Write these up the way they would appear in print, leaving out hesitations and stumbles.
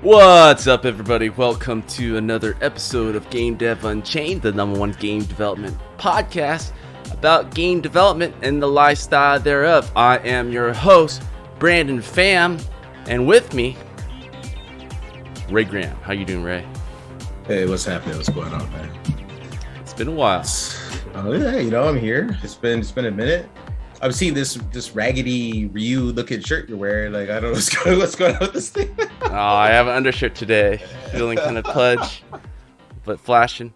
What's up, everybody? Welcome to another episode of Game Dev Unchained, the #1 game development podcast about game development and the lifestyle thereof. I am your host, Brandon Pham, and with me, Ray Graham. How you doing, Ray? Hey, what's happening? What's going on, man? It's been a while. Oh yeah, I'm here. It's been a minute. I've seen this raggedy Ryu looking shirt you're wearing. Like, I don't know what's going on with this thing. Oh, I have an undershirt today. Feeling kind of pudge, but flashing.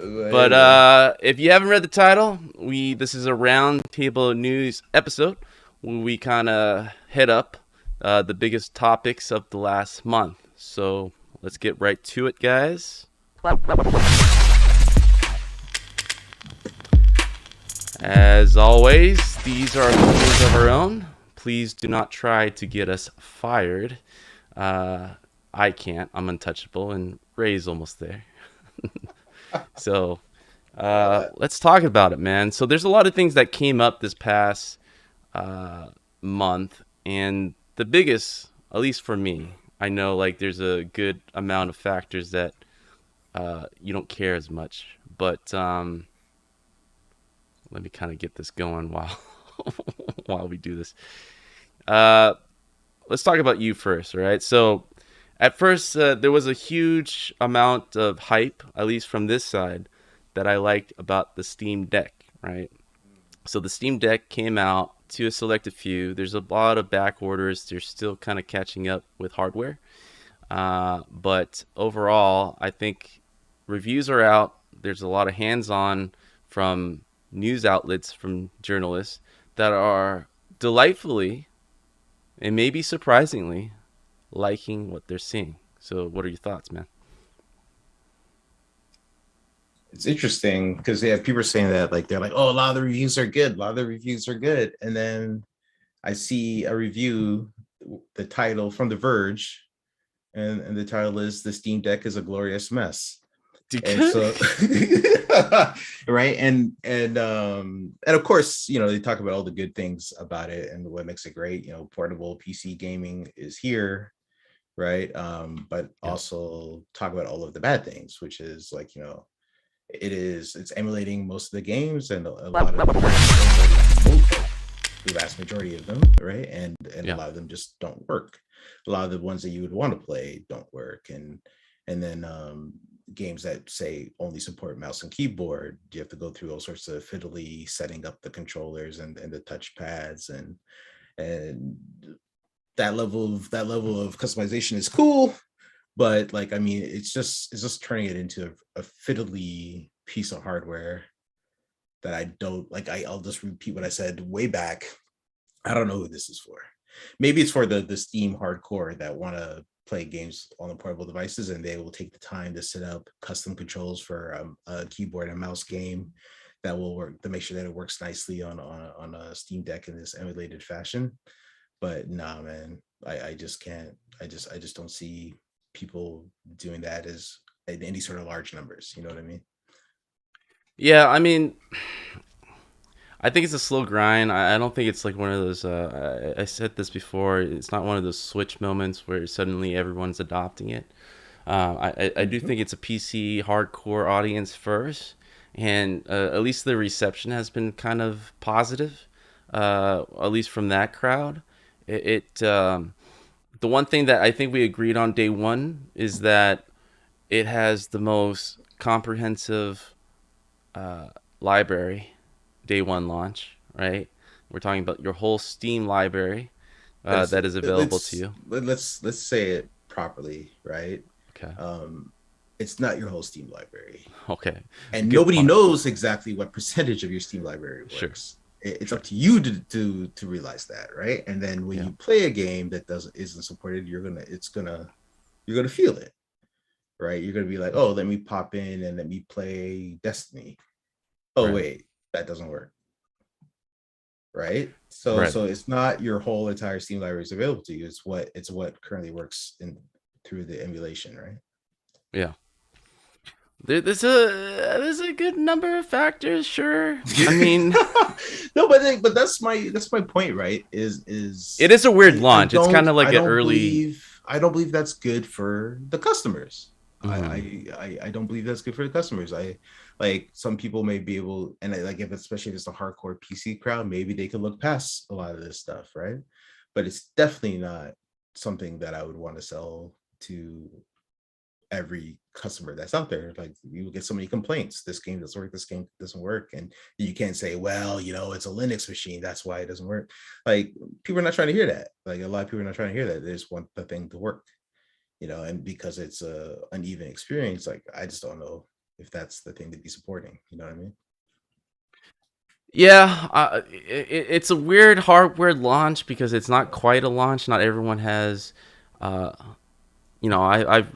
But if you haven't read the title, this is a roundtable news episode where we kind of hit up the biggest topics of the last month. So let's get right to it, guys. As always, these are opinions of our own. Please do not try to get us fired. I can't. I'm untouchable, and Ray's almost there. So let's talk about it, man. So there's a lot of things that came up this past month, and the biggest, at least for me, I know like there's a good amount of factors that you don't care as much, but let me kind of get this going while we do this. Let's talk about you first, all right? So at first, there was a huge amount of hype, at least from this side, that I liked about the Steam Deck, right? So the Steam Deck came out to a selected few. There's a lot of back orders. They're still kind of catching up with hardware. But overall, I think reviews are out. There's a lot of hands-on from news outlets, from journalists that are delightfully and maybe surprisingly liking what they're seeing. So what are your thoughts, man? It's interesting because people are saying that like they're like, oh, a lot of the reviews are good. And then I see a review, the title from The Verge, and the title is "The Steam Deck is a Glorious Mess." And so right, and of course, they talk about all the good things about it and what makes it great. Portable PC gaming is here, right? But also talk about all of the bad things, which is like, it's emulating most of the games, and a lot of the vast majority of them, right? And a lot of them just don't work. A lot of the ones that you would want to play don't work, and then games that say only support mouse and keyboard, you have to go through all sorts of fiddly setting up the controllers and the touch pads, and that level of customization is cool, but like, I mean, it's just turning it into a fiddly piece of hardware that I don't like. I'll just repeat what I said way back. I don't know who this is for. Maybe it's for the Steam hardcore that want to play games on the portable devices, and they will take the time to set up custom controls for a keyboard and mouse game that will work, to make sure that it works nicely on a Steam Deck in this emulated fashion. But nah, man, I just can't. I just don't see people doing that as in any sort of large numbers. You know what I mean? Yeah, I mean, I think it's a slow grind. I don't think it's like one of those, I said this before, it's not one of those switch moments where suddenly everyone's adopting it. I do think it's a PC hardcore audience first, and at least the reception has been kind of positive, at least from that crowd. The one thing that I think we agreed on day one is that it has the most comprehensive library. Day one launch, right? We're talking about your whole Steam library that is available to you. Let's say it properly, right? Okay. It's not your whole Steam library. Okay. And nobody knows exactly what percentage of your Steam library works. Sure. It's up to you to realize that, right? And then when you play a game that isn't supported, you're gonna feel it, right? You're gonna be like, oh, let me pop in and let me play Destiny. Oh, right. Wait. That doesn't work, right? So it's not your whole entire Steam library is available to you. It's what currently works through the emulation, right? Yeah. There's a good number of factors, sure. I mean, no, but that's my point, right? Is it is a weird launch. It's kind of like an early. I don't believe that's good for the customers. Hmm. I don't believe that's good for the customers. I like some people may be able, and like if especially if it's a hardcore PC crowd, maybe they could look past a lot of this stuff, right? But it's definitely not something that I would want to sell to every customer that's out there. Like you will get so many complaints. This game doesn't work. This game doesn't work, and you can't say, well, it's a Linux machine. That's why it doesn't work. Like people are not trying to hear that. Like a lot of people are not trying to hear that. They just want the thing to work. And because it's a uneven experience, like I just don't know if that's the thing to be supporting. You know what I mean? Yeah, it's a weird hardware launch because it's not quite a launch. Not everyone has, uh, I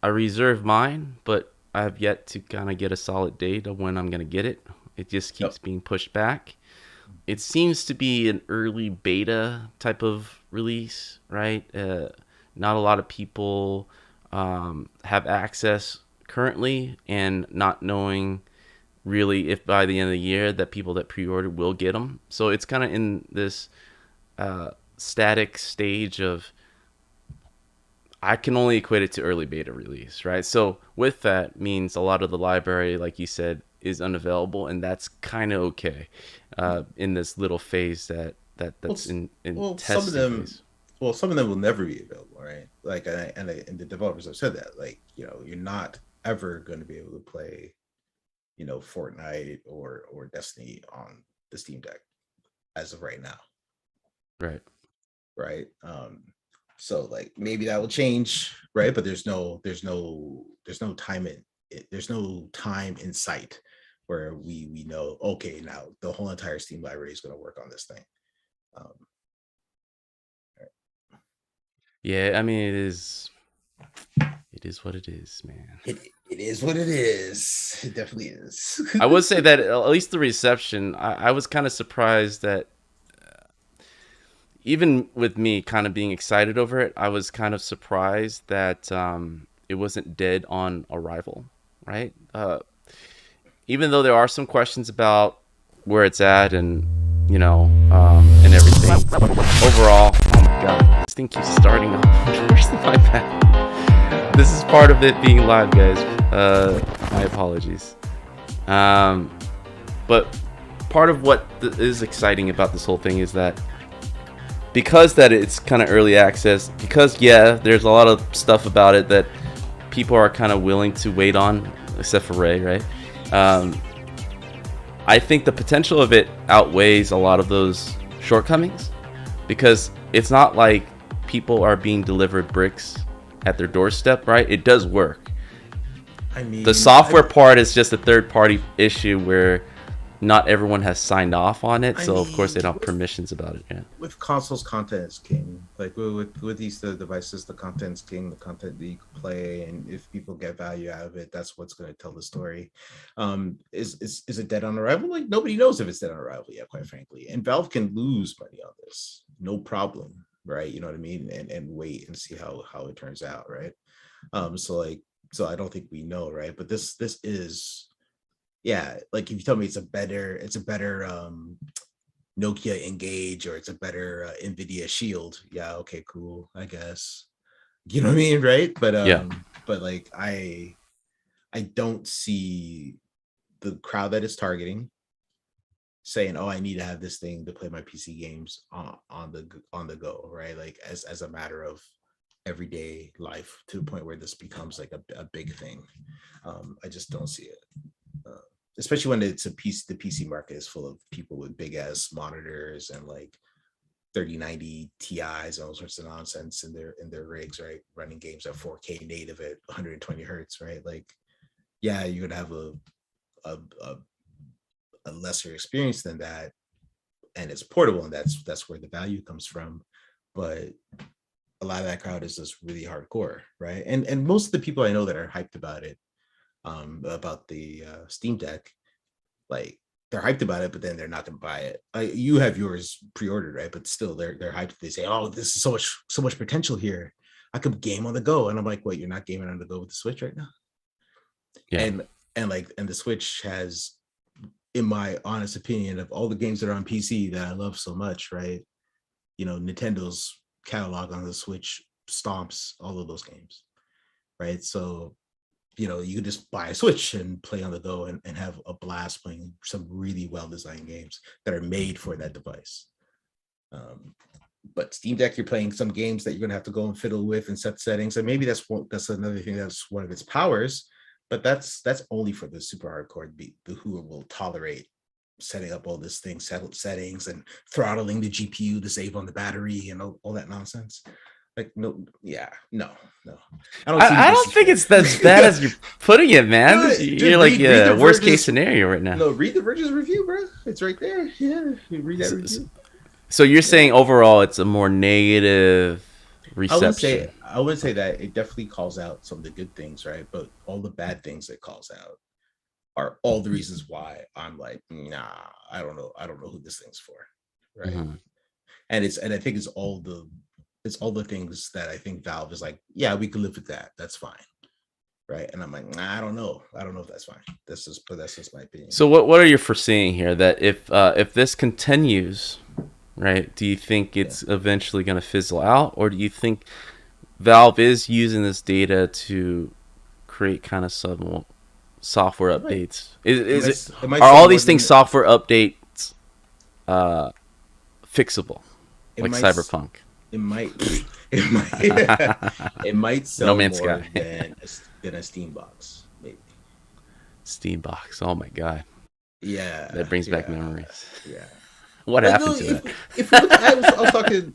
reserve mine, but I have yet to kind of get a solid date of when I'm gonna get it. It just Yep. keeps being pushed back. It seems to be an early beta type of release, right? Not a lot of people have access currently, and not knowing really if by the end of the year that people that pre-ordered will get them. So it's kind of in this static stage of, I can only equate it to early beta release, right? So with that means a lot of the library, like you said, is unavailable, and that's kind of okay in this little phase Well, that's in well, testing phase. some of them will never be available, right? Like, and the developers have said that, like, you're not ever going to be able to play, Fortnite or Destiny on the Steam Deck as of right now, Right. right? So like maybe that will change, right? But there's no time there's no time in sight where we know, okay, now the whole entire Steam library is going to work on this thing. Um, Yeah, I mean it is what it is, man. it is what it is. It definitely is. I would say that at least the reception, I was kind of surprised that even with me kind of being excited over it, I was kind of surprised that it wasn't dead on arrival, right? Even though there are some questions about where it's at and and everything, overall, oh my god, this thing keeps starting up. Where's the iPad? This is part of it being live, guys. My apologies. Um, but part of what is exciting about this whole thing is that because that it's kind of early access, because yeah, there's a lot of stuff about it that people are kind of willing to wait on, except for Ray, right? Um, I think the potential of it outweighs a lot of those shortcomings, because it's not like people are being delivered bricks at their doorstep, right? It does work. I The mean, software part is just a third party issue where not everyone has signed off on it, I so of course mean, they don't have permissions about it. Yeah. with consoles, content is king. Like with these devices, the content's king. The content that you can play, and if people get value out of it, that's what's going to tell the story. Is it dead on arrival? Like nobody knows if it's dead on arrival yet, quite frankly. And Valve can lose money on this, no problem, right? You know what I mean? And wait and see how it turns out, right? So like, so I don't think we know, right? But this is, yeah. Like if you tell me it's a better Nokia Engage, or it's a better Nvidia Shield. Yeah, okay, cool, I guess. You know what I mean, right? Yeah. But like I don't see the crowd that it's targeting saying, "Oh, I need to have this thing to play my PC games on the go," right? Like as a matter of everyday life, to the point where this becomes like a big thing. I just don't see it. Uh, Especially when it's a piece, the PC market is full of people with big ass monitors and like 3090 Ti's and all sorts of nonsense in their rigs, right? Running games at 4K native at 120 hertz, right? Like, yeah, you're gonna have a, a, a lesser experience than that, and it's portable, and that's where the value comes from. But a lot of that crowd is just really hardcore, right? And most of the people I know that are hyped about the Steam Deck, like they're hyped about it, but then they're not going to buy it. You have yours pre-ordered, right? But still, they're hyped. They say, "Oh, this is so much potential here. I could game on the go." And I'm like, "Wait, you're not gaming on the go with the Switch right now?" Yeah. And the Switch has, in my honest opinion, of all the games that are on PC that I love so much, right? Nintendo's catalog on the Switch stomps all of those games, right? So you can just buy a Switch and play on the go and have a blast playing some really well designed games that are made for that device. But Steam Deck, you're playing some games that you're gonna have to go and fiddle with and set settings, and maybe that's another thing that's one of its powers. But that's only for the super hardcore who will tolerate setting up all this thing, settings, and throttling the GPU to save on the battery and all that nonsense. Like, no, yeah, no. I don't see I don't think it's as bad as you're putting it, man. Dude, You're like read the worst case Verge's- scenario right now. No, read the Verge's review, bro. It's right there. Yeah, you read that review. So you're saying overall it's a more negative reception. I would say that it definitely calls out some of the good things, right? But all the bad things it calls out are all the reasons why I'm like, nah, I don't know who this thing's for, right? Mm-hmm. And I think it's all the things that I think Valve is like, yeah, we can live with that. That's fine, right? And I'm like, nah, I don't know if that's fine. That's just my opinion. So what are you foreseeing here? That if this continues, right? Do you think it's eventually going to fizzle out, or do you think Valve is using this data to create kind of some software updates? Are all these things software updates fixable, like Cyberpunk? It might sell No Man's more Sky. than a Steam box, maybe. Steam box. Oh my god. Yeah, that brings back memories. Yeah. What happened to that? If I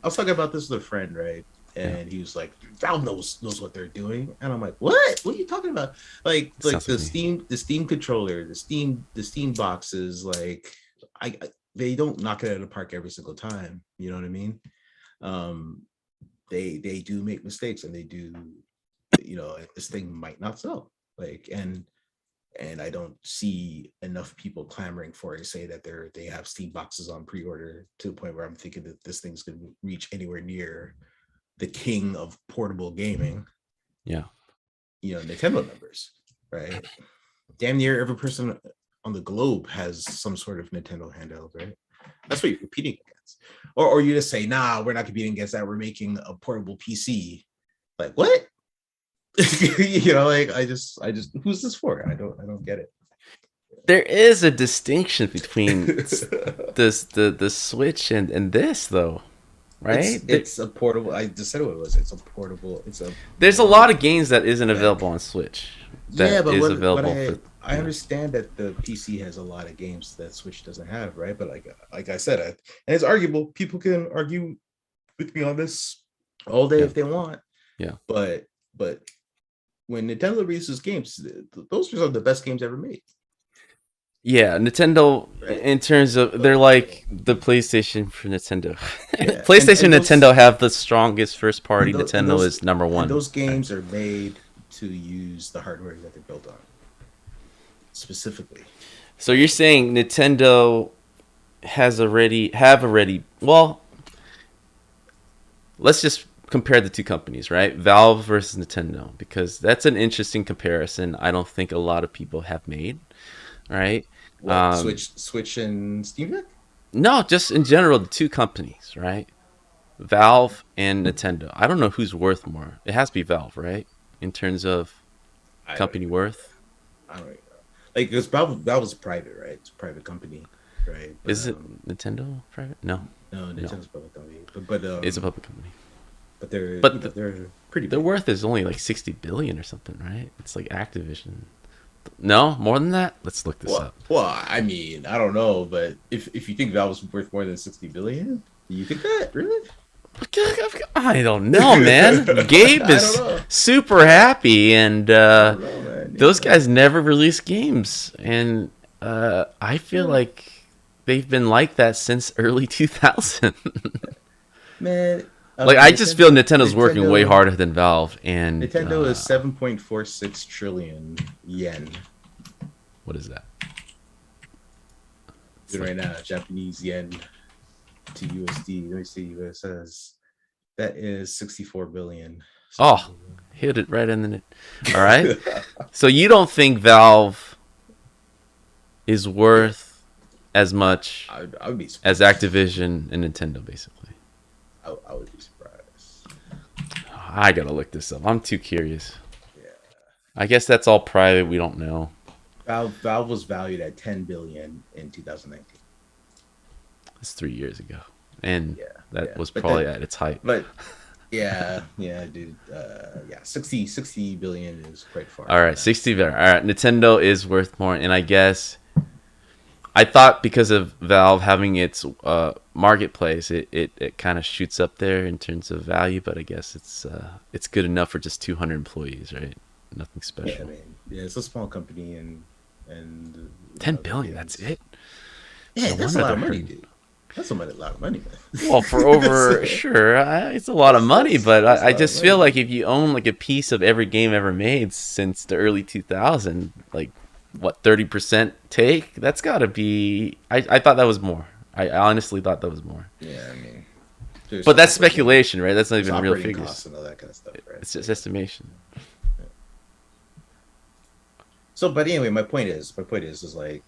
was talking about this with a friend, right? And he was like, Valve knows what they're doing, and I'm like, what are you talking about? Like the Steam controller, the Steam boxes, like they don't knock it out of the park every single time. You know what I mean? They do make mistakes, and they do, this thing might not sell. Like, and I don't see enough people clamoring for it, say that they have Steam boxes on pre-order to the point where I'm thinking that this thing's going to reach anywhere near the king of portable gaming. Yeah. Nintendo numbers, right? Damn near every person on the globe has some sort of Nintendo handheld, right? That's what you're competing against. Or you just say, nah, we're not competing against that. We're making a portable PC. Like, what? Like I just who's this for? I don't get it. There is a distinction between the Switch and this, though, right? It's a portable. I just said what it was. It's a portable. There's a lot of games that isn't available on Switch. I understand that the PC has a lot of games that Switch doesn't have, right? But like I said, and it's arguable. People can argue with me on this all day if they want. Yeah. But when Nintendo releases games, those are some of the best games ever made. Yeah, Nintendo, in terms of, they're like the PlayStation for Nintendo. Yeah. PlayStation and Nintendo have the strongest first party. Nintendo is number one. And those games are made to use the hardware that they're built on, specifically. So you're saying Nintendo have already. Well, let's just compare the two companies, right? Valve versus Nintendo, because that's an interesting comparison. I don't think a lot of people have made, right? Switch and Steam Deck? No, just in general, the two companies, right? Valve and Nintendo. I don't know who's worth more. It has to be Valve, right? In terms of company worth. I don't know. Like, because Valve is private, right? It's a private company, right? But, is it Nintendo private? No, Nintendo's a public company. But it's a public company. But they're pretty big. Their worth is only like 60 billion or something, right? It's like Activision. No, more than that. Let's look this up. Well, I mean, I don't know, but if you think Valve's worth more than 60 billion, do you think that really? I don't know, man. Gabe is super happy, and those guys never release games, and I feel like they've been like that since early 2000. Man. Like, I just feel Nintendo's working way harder than Valve, and Nintendo is 7.46 trillion yen. What is that? Right now, Japanese yen to USD. Let me see what it says. That is 64 billion. Oh, hit it right in the net. All right. So you don't think Valve is worth as much I would be as Activision and Nintendo, basically? I would be surprised. I gotta look this up. I'm too curious. Yeah. I guess that's all private. We don't know. Valve was valued at 10 billion in 2019. It's 3 years ago, and Yeah, that yeah. was But probably then, at its height. but yeah, dude. Yeah, 60 billion is quite far All from right, that. 60 better. All right, Nintendo is worth more, and I guess I thought because of Valve having its marketplace, it kind of shoots up there in terms of value. But I guess it's good enough for just 200 employees, right? Nothing Yeah, I special. mean, yeah, it's a small company, and 10 billion. That's billions. it. Yeah, No that's a wonder lot they're of money, hurting. dude. That's a lot of money, Well, for man. over sure, it's a lot of money, but That's a I lot of just feel money, like dude. if you own like a piece of every game ever made since the early 2000s, like what 30% take, that's got to be. I thought that was more. I honestly thought that was more. Yeah, I mean, there's But that's operating, speculation, right? That's not there's even real operating figures. costs and all that kind of stuff, right? It's So just yeah. estimation. Yeah. So, but anyway, my point is like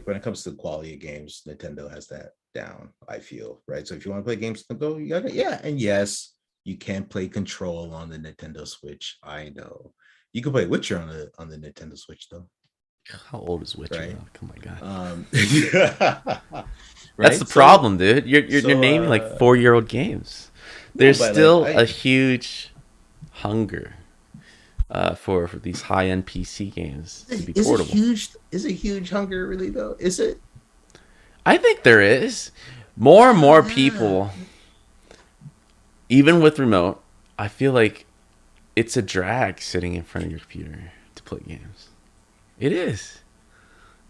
when it comes to the quality of games, Nintendo has that down. I feel right. So if you want to play games, go. You got it. Yeah, and yes, you can play Control on the Nintendo Switch. I know you can play Witcher on the Nintendo Switch though, How old is Witcher right? though? Come on, God. Um, That's the right. problem, dude. You're So naming like 4 year old games. no, There's but like still a I huge hunger for these high end PC games to be is it portable. huge? Is it huge hunger really though? Is it? I think there is more and more Yeah. people, even with remote. I feel like it's a drag sitting in front of your computer to play games. It is,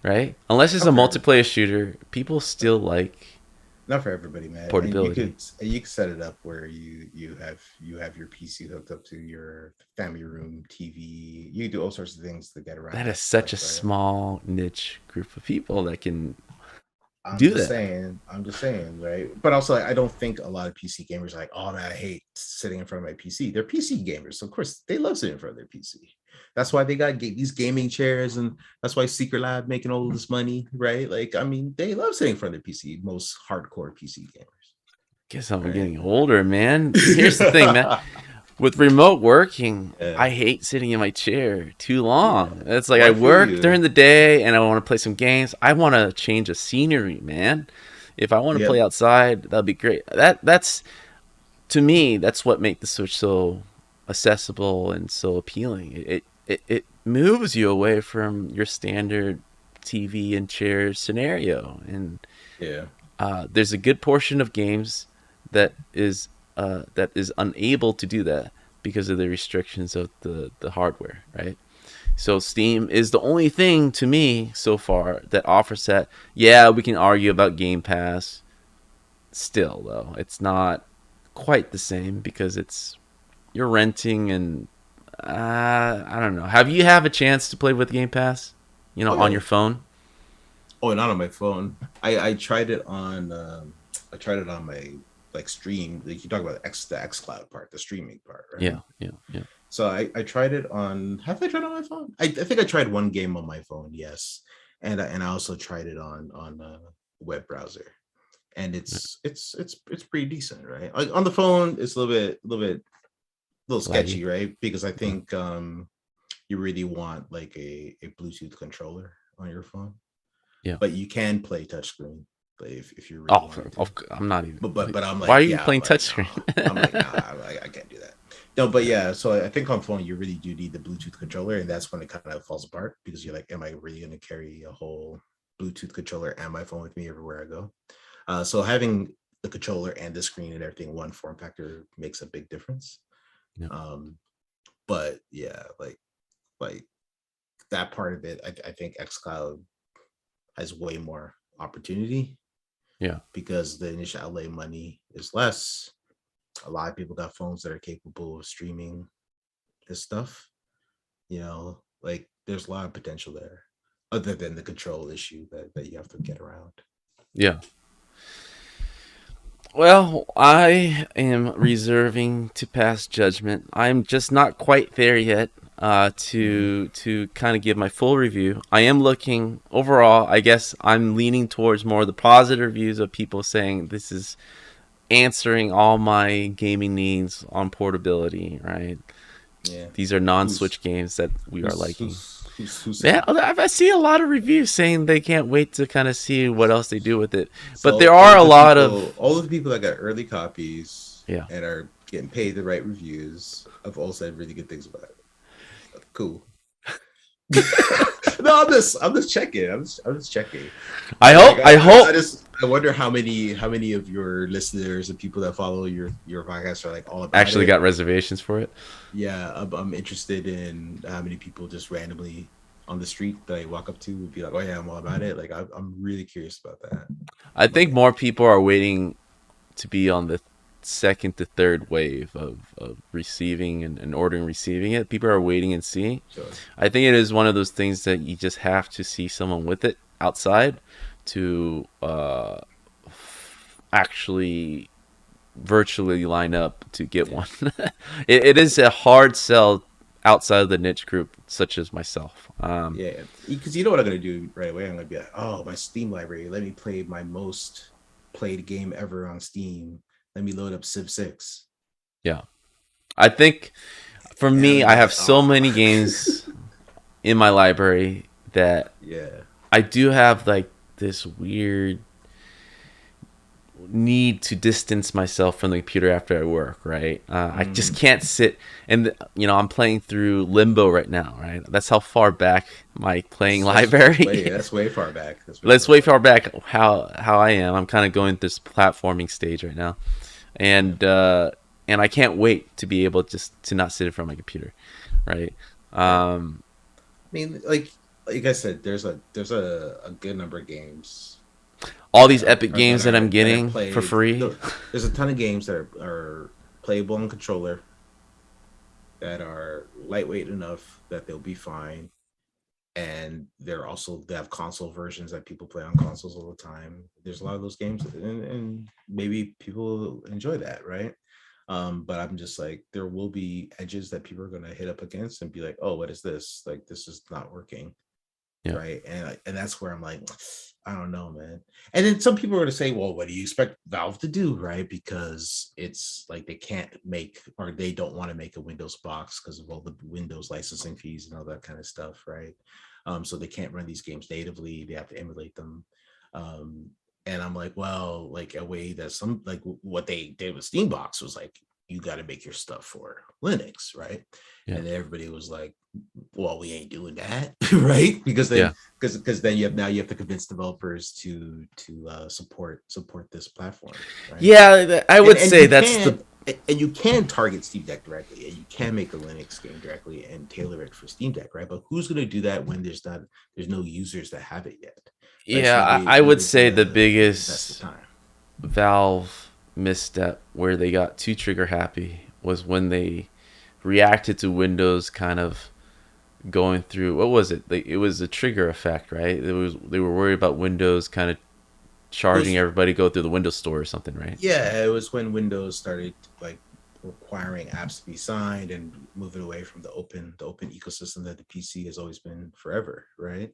right? Unless it's a Not for everybody. multiplayer shooter, people still like Not for everybody, man. And portability. you could set it up where you have your PC hooked up to your family room TV. You can do all sorts of things to get around That is that such stuff, a right? small niche group of people that can do that. I'm just saying, right? But also, I don't think a lot of PC gamers are like, oh man, I hate sitting in front of my PC. They're PC gamers, so of course they love sitting in front of their PC. That's why they got these gaming chairs, and that's why Secret Lab making all of this money, right? Like, I mean, they love sitting in front of their PC. Most hardcore PC gamers, Guess I'm right? getting older, man. Here's the thing, man. With remote working, Yeah, I hate sitting in my chair too yeah. long. It's like Well, I I feel work you. during the day and I want to play some games. I want to change of scenery, man. If I want to Yep. play outside, that'd be great. That's to me, that's what makes the Switch so accessible and so appealing. It moves you away from your standard TV and chair scenario, and Yeah. there's a good portion of games that is unable to do that because of the restrictions of the hardware, right? So Steam is the only thing to me so far that offers that. Yeah, we can argue about Game Pass. Still, though, it's not quite the same because it's you're renting and I don't know. Have you have a chance to play with Game Pass? You know, Oh on yeah. your phone. Oh, not on my phone. I tried it on I tried it on my like stream. Like you talk about the X Cloud part, the streaming part, right? Yeah, yeah, yeah. So I tried it on. Have I tried it on my phone? I think I tried one game on my phone. Yes, and I also tried it on a web browser, and it's pretty decent, right? Like on the phone, it's a little Laggy. sketchy, right? Because I Uh, think you really want like a Bluetooth controller on your phone, yeah. but you can play touchscreen if you're really Oh, wanting to. I'm not even. But I'm Why are like, you yeah, I'm playing like, no, touchscreen? I'm like, nah, I can't do that. No, but yeah, so I think on phone you really do need the Bluetooth controller, and that's when it kind of falls apart because you're like, am I really going to carry a whole Bluetooth controller and my phone with me everywhere I go? So having the controller and the screen and everything in one form factor makes a big difference. Yeah, Um, but yeah, like that part of it, I think xCloud has way more opportunity yeah. because the initial outlay money is less. A lot of people got phones that are capable of streaming this stuff. Like there's a lot of potential there, other than the control issue that you have to get around. Yeah. Well, I am reserving to pass judgment. I'm just not quite there yet Mm-hmm. to kind of give my full review. I am looking overall. I guess I'm leaning towards more of the positive reviews of people saying this is answering all my gaming needs on portability, right? Yeah. These are Who's non-Switch games that we are who's liking. who's who's Yeah, saying? I see a lot of reviews saying they can't wait to kind of see what else they do with it. But So there are a lot of all of the people that got early copies yeah. and are getting paid the right reviews have all said really good things about it. Cool. No, I'm just checking. I'm just checking. I hope I I hope just I wonder how many of your listeners and people that follow your podcast are like all about actually it. got reservations for it. Yeah, I'm interested in how many people just randomly on the street that I walk up to would be like, oh yeah, I'm all about it. Like I'm really curious about that. I think Like, more people are waiting to be on the second to third wave of receiving and ordering receiving it. People are waiting and seeing. sure. I think it is one of those things that you just have to see someone with it outside to actually virtually line up to get Yeah. one. It is a hard sell outside of the niche group, such as myself. Yeah, because you know what I'm gonna do right away. I'm gonna be like, oh, my Steam library. Let me play my most played game ever on Steam. Let me load up Civ 6, Yeah, I think for and I'm me, gonna I be have like, so oh, many games in my library that yeah, I do have like this weird need to distance myself from the computer after I work, right? I just mm, can't sit and I'm playing through Limbo right now, right? That's how far back my playing library. that's way far back. That's way Let's far way back. far back how I am. I'm kind of going this platforming stage right now, Yeah, and I can't wait to be able just to not sit in front of my computer, right? yeah. Um, I mean, like I said, there's a good number of games all these epic games that I'm that are getting for played. free. No, there's a ton of games that are playable on controller that are lightweight enough that they'll be fine, and they have console versions that people play on consoles all the time. There's a lot of those games, and maybe people enjoy that, right? But I'm just like, there will be edges that people are going to hit up against and be like, oh, what is this? Like, this is not working, Yeah, right? And that's where I'm like, I don't know, man. And then some people are going to say, well, what do you expect Valve to do, right? Because it's like they can't make, or they don't want to make a Windows box because of all the Windows licensing fees and all that kind of stuff, right? So they can't run these games natively; they have to emulate them. Um, and I'm like, well, like a way that some like what they did with Steambox was like, you got to make your stuff for Linux, right? yeah, And everybody was like, well, we ain't doing that, right? yeah, Because then you have to convince developers to support this platform, right? yeah. I would And say that's the you can target Steam Deck directly, and you can make a Linux game directly and tailor it for Steam Deck, right? But who's going to do that when there's no users that have it yet, right? So yeah. I would nobody's going say the to invest the biggest time. Valve misstep where they got too trigger happy was when they reacted to Windows kind of going through what was it? It was a trigger effect, right? They were worried about Windows kind of It charging was everybody to go through the Windows Store or something, right? Yeah, it was when Windows started like requiring apps to be signed and moving away from the open ecosystem that the PC has always been forever, right?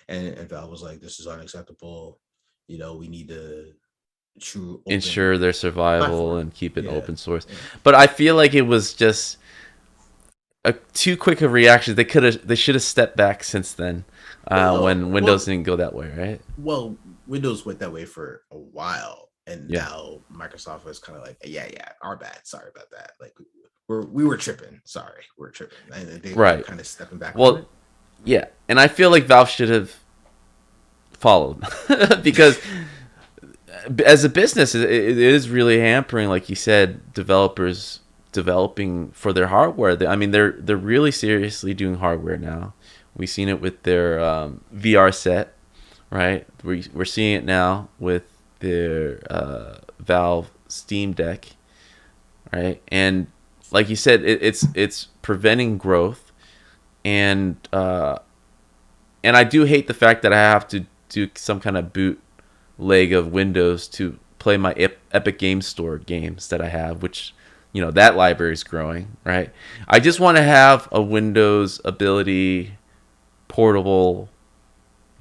And Valve was like, this is unacceptable. We need a true Ensure open their survival platform. and keep it Yeah, open source. yeah. But I feel like it was just a too quick of reaction. They should have stepped back since then, when Windows didn't go that way, right? Well, Windows went that way for a while, and Yeah, now Microsoft was kind of like, yeah, our bad. Sorry about that. Like we were tripping. Sorry, we're tripping, and they're right. kind of stepping back from Well, it. yeah, and I feel like Valve should have followed because as a business, it is really hampering, like you said, developers developing for their hardware. I mean, they're really seriously doing hardware now. We've seen it with their VR set, right? We're seeing it now with their Valve Steam Deck, right? And like you said, it's preventing growth, and I do hate the fact that I have to do some kind of boot leg of Windows to play my Epic Game Store games that I have, which that library is growing, right? I just want to have a Windows ability portable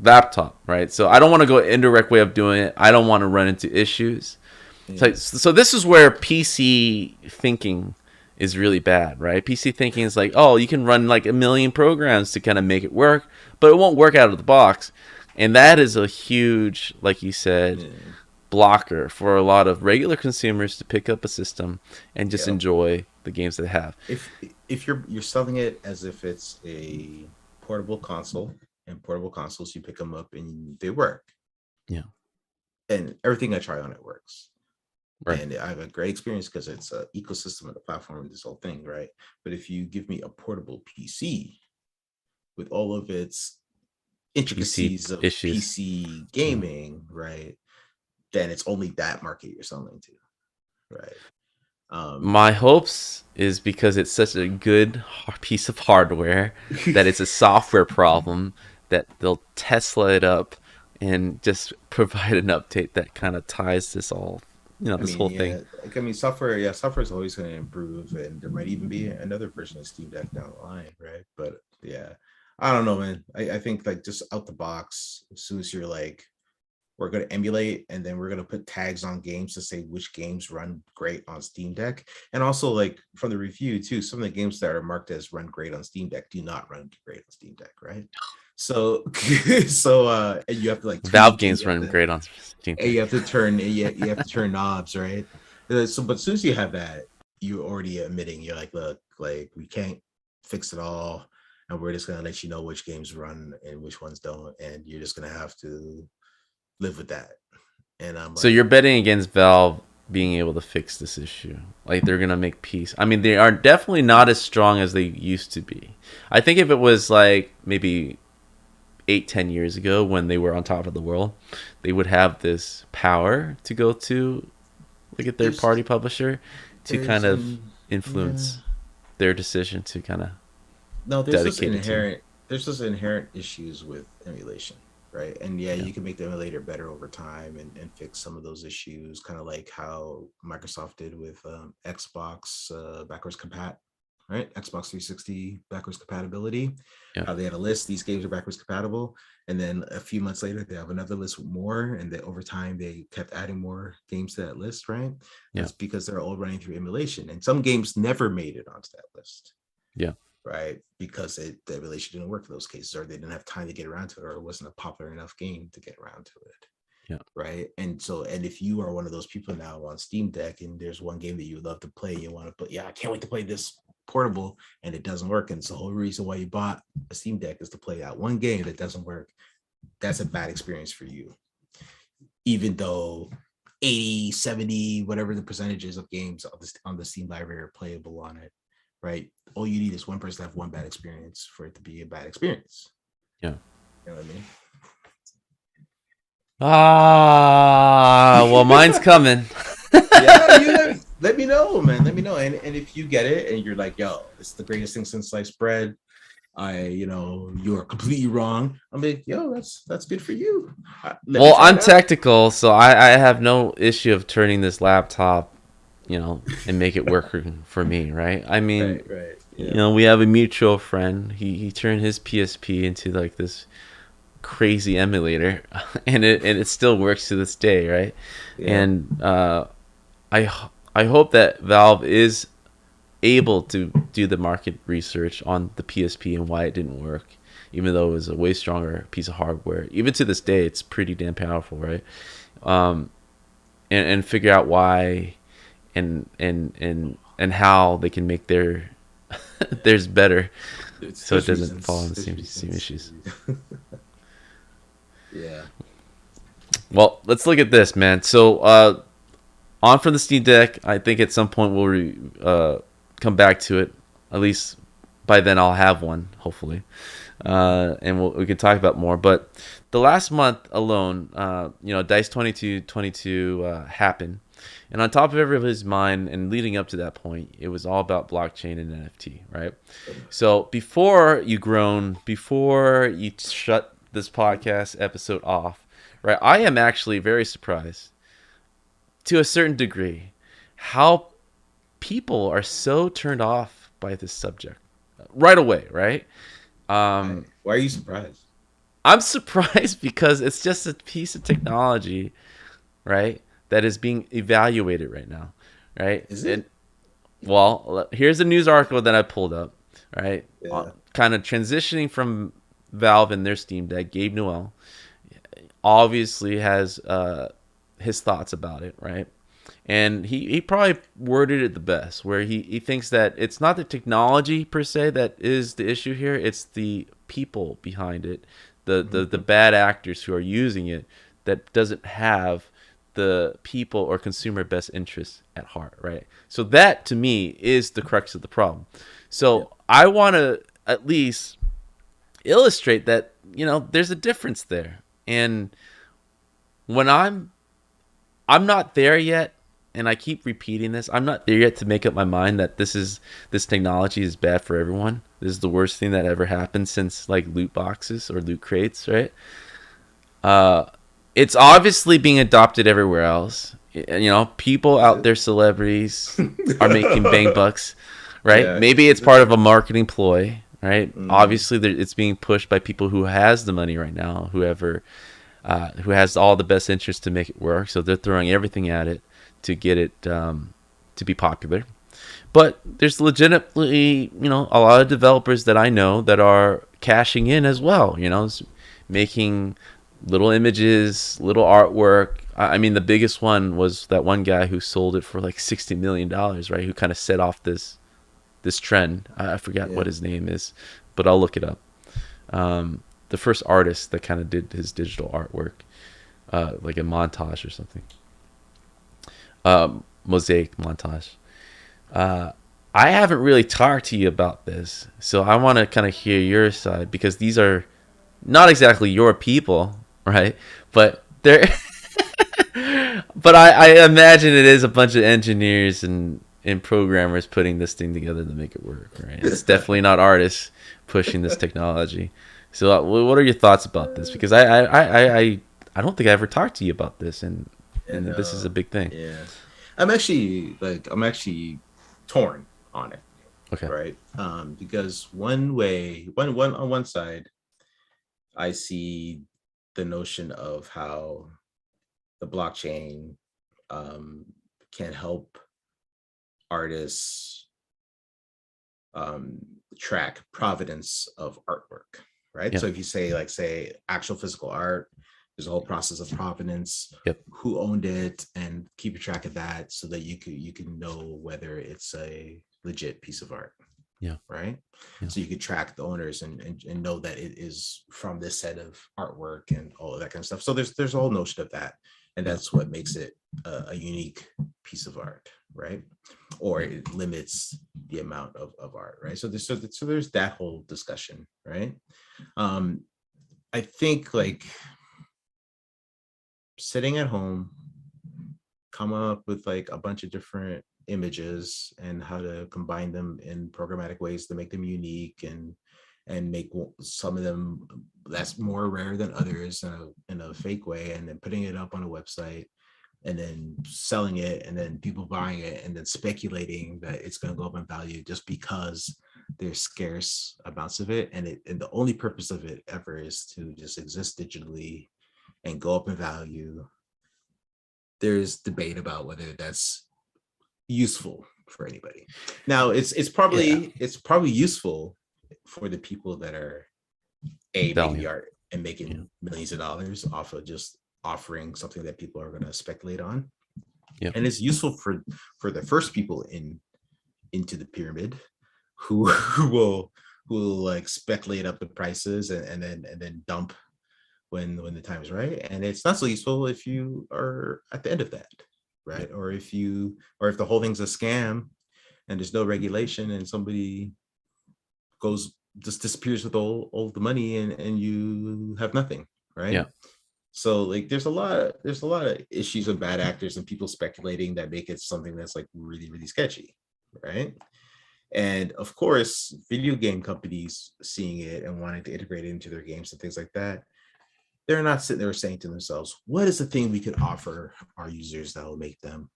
laptop, right? So I don't want to go indirect way of doing it. I don't want to run into issues. So, Yeah. so this is where PC thinking is really bad, right? PC thinking is like, oh, you can run like a million programs to kind of make it work, but it won't work out of the box. And that is a huge, like you said, Yeah. blocker for a lot of regular consumers to pick up a system and just Yeah. enjoy the games they have. If you're selling it as if it's a portable console, and portable consoles, you pick them up and they work, Yeah, and everything I try on it works, right. and I have a great experience because it's an ecosystem of the platform, this whole thing, right? But if you give me a portable PC with all of its PC intricacies of issues. PC Yeah. gaming, right, then it's only that market you're selling to, right? My hopes is because it's such a good piece of hardware that it's a software problem that they'll Tesla it up and just provide an update that kind of ties this all, I this mean, whole thing. yeah, like I mean, software, yeah, software is always going to improve, and there might even be another version of Steam Deck down the line, right? But yeah, I don't know, man. I think like just out the box, as soon as you're like, we're going to emulate, and then we're going to put tags on games to say which games run great on Steam Deck, and also like from the review too, some of the games that are marked as run great on Steam Deck do not run great on Steam Deck, right? So, and you have to like Valve tweak, and games run great on Steam and Deck. you have to turn you have to turn knobs, right? So but as soon as you have that, you're already admitting, you're like, look, like we can't fix it all, and we're just gonna let you know which games run and which ones don't, and you're just gonna have to live with that. And I'm So like, you're betting against Valve being able to fix this issue. Like they're gonna make peace. I mean, they are definitely not as strong as they used to be. I think if it was like maybe 8, 10 years ago when they were on top of the world, they would have this power to go to like a third there's party publisher to kind there's of an yeah, influence their decision to kind of no, dedicate it to. there's just inherent issues with emulation, right? And yeah, Yeah, you can make the emulator better over time, and fix some of those issues, kind of like how Microsoft did with Xbox backwards compat, right? Xbox 360 backwards compatibility. yeah, How they had a list, these games are backwards compatible, and then a few months later they have another list with more, and that over time they kept adding more games to that list, right? yeah, That's because they're all running through emulation, and some games never made it onto that list, yeah, right? Because the emulation didn't work for those cases, or they didn't have time to get around to it, or it wasn't a popular enough game to get around to it, yeah. right? And so, and if you are one of those people now on Steam Deck, and there's one game that you would love to play, you want to put, yeah, I can't wait to play this portable, and it doesn't work, and it's the whole reason why you bought a Steam Deck is to play that one game that doesn't work. That's a bad experience for you, even though 80, 70, whatever the percentages of games on the Steam library are playable on it, right? All you need is one person to have one bad experience for it to be a bad experience. Yeah. You know what I mean? Ah, well, mine's coming. Yeah, you let me know, man. Let me know. And if you get it and you're like, yo, it's the greatest thing since sliced bread, you are completely wrong. I'm like, yo, that's good for you. Let me Well, try I'm it out. technical, so I have no issue of turning this laptop, and make it work for me, right? I mean, Right. Yeah. we have a mutual friend. He turned his PSP into like this crazy emulator, and it still works to this day, right? Yeah. And I hope that Valve is able to do the market research on the PSP and why it didn't work, even though it was a way stronger piece of hardware. Even to this day, it's pretty damn powerful, right? Um, and figure out why and how they can make theirs better, so it There's doesn't fall in reasons. the There's same reasons. issues. Yeah. Well, let's look at this, man. So, on from the Steam Deck, I think at some point come back to it. At least by then, I'll have one, hopefully, and we can talk about more. But the last month alone, Dice 2222 happened, and on top of everybody's mind, and leading up to that point, it was all about blockchain and NFT, right? So before you groan, before you shut this podcast episode off, right? I am actually very surprised to a certain degree how people are so turned off by this subject right away, right? Why? Why are you surprised? I'm surprised because it's just a piece of technology, right? that is being evaluated right now, right? Is And it? well, here's a news article that I pulled up, right? Yeah. Kind of transitioning from Valve and their Steam Deck. Gabe Newell obviously has his thoughts about it, right? And he probably worded it the best, where he thinks that it's not the technology per se that is the issue here, it's the people behind it, the Mhm. bad actors who are using it that doesn't have the people or consumer best interests at heart, right? So that to me is the crux of the problem. Yeah. So I want to at least illustrate that, there's a difference there. And when I'm not there yet, and I keep repeating this. I'm not there yet to make up my mind that this technology is bad for everyone. This is the worst thing that ever happened since like loot boxes or loot crates, right? Uh, it's obviously being adopted everywhere else. People Is out it? there, celebrities, are making bang bucks, right? Yeah. Maybe it's Is it part of though? a marketing ploy, right? Mm, Obviously, it's being pushed by people who has the money right now, who has all the best interest to make it work. So they're throwing everything at it to get it to be popular. But there's legitimately, a lot of developers that I know that are cashing in as well. Making little images, little artwork. I mean, the biggest one was that one guy who sold it for like $60 million, right? Who kind of set off this trend. I forgot what yeah. his name is, but I'll look it up. The first artist that kind of did his digital artwork, like a montage or something, mosaic montage. Uh, I haven't really talked to you about this, so I want to kind of hear your side because these are not exactly your people, right? But they're, but I imagine it is a bunch of engineers and programmers putting this thing together to make it work, right? It's definitely not artists pushing this technology. So, what are your thoughts about this? Because I don't think I ever talked to you about this, and And this is a big thing. yeah. I'm actually torn on it, Okay. right? Because one way, one on one side, I see the notion of how the blockchain um, can help artists um, track provenance of artwork, right? Yep. So if you say like say actual physical art, there's a whole process of provenance, Yep. who owned it, and keep track of that so that you can know whether it's a legit piece of art, Yeah. right? Yeah. So you could track the owners and know that it is from this set of artwork and all of that kind of stuff. So there's a whole notion of that, and Yeah. that's what makes it a unique piece of art, right? Or Yeah. it limits the amount of art, right? So there's that whole discussion, right? Um, I think like sitting at home, come up with like a bunch of different images and how to combine them in programmatic ways to make them unique and make some of them that's more rare than others in a fake way, and then putting it up on a website and then selling it and then people buying it and then speculating that it's going to go up in value just because there's scarce amounts of it, and the only purpose of it ever is to just exist digitally and go up in value. There's debate about whether that's useful for anybody. Now Yeah. it's probably useful for the people that are making the Valiant. art and Yeah. making millions of dollars off of just offering something that people are going to speculate on, Yep. and it's useful for the first people into the pyramid who will like speculate up the prices and then dump when the time is right, and it's not so useful if you are at the end of that, Yep. right? Or if the whole thing's a scam and there's no regulation and somebody goes just disappears with all the money and you have nothing, right? Yeah. So like there's a lot of issues with bad actors and people speculating that make it something that's like really really sketchy, right? And of course video game companies seeing it and wanting to integrate it into their games and things like that, they're not sitting there saying to themselves, what is the thing we could offer our users that will make them,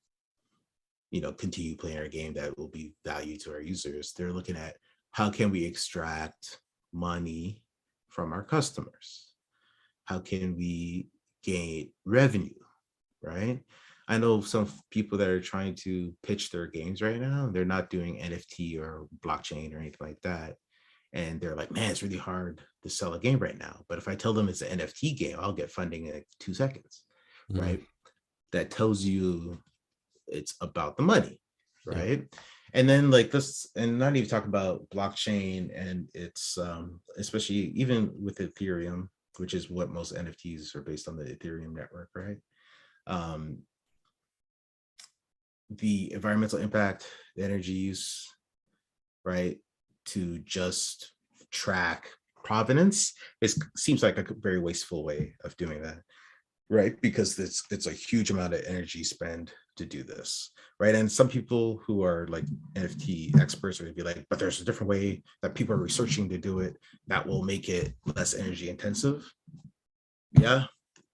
continue playing our game, that will be value to our users. They're looking at how can we extract money from our customers? How can we gain revenue, right? I know some people that are trying to pitch their games right now. They're not doing NFT or blockchain or anything like that. And they're like, man, it's really hard to sell a game right now. But if I tell them it's an NFT game, I'll get funding in like 2 seconds, Mm, right? That tells you it's about the money, yeah. right? And then like this, and not even talk about blockchain and it's especially even with Ethereum, which is what most NFTs are based on, the Ethereum network, right? Um, the environmental impact, the energy use, right? To just track provenance, it seems like a very wasteful way of doing that, right? Because it's a huge amount of energy spend to do this, right? And some people who are like NFT experts are gonna be like, but there's a different way that people are researching to do it that will make it less energy intensive. Yeah,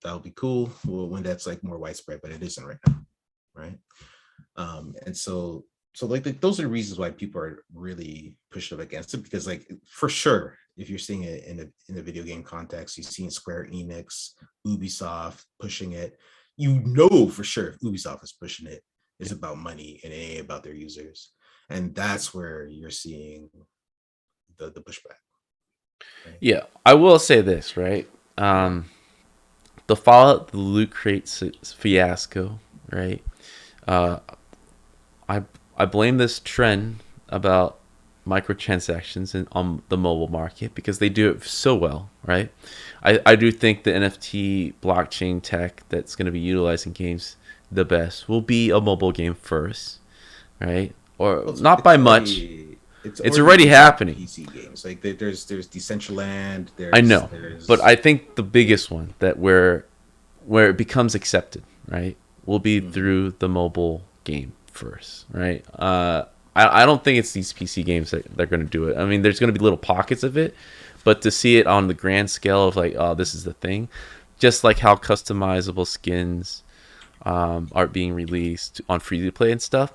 that'll be cool when that's like more widespread, but it isn't right now, right? And so like those are the reasons why people are really pushing up against it, because like for sure if you're seeing it in a video game context, you've seen Square Enix, Ubisoft pushing it, you know for sure if Ubisoft is pushing it, it's about money and it ain't about their users, and that's where you're seeing the pushback, right? Yeah, I will say this, right? Yeah. The Fallout, the loot crate fiasco, right? Uh, I I blame this trend about microtransactions on the mobile market because they do it so well, right? I do think the NFT blockchain tech that's going to be utilized in games the best will be a mobile game first, right? Or Well, not by much. it's It's already already used in happening. PC games. Like there's Decentraland, I know, but there's I think the biggest one that where it becomes accepted, right, will be mhm. through the mobile game first, right? I don't think it's these PC games that they're going to do it. I mean, there's going to be little pockets of it, but to see it on the grand scale of like, oh, this is the thing, just like how customizable skins are being released on free to play and stuff.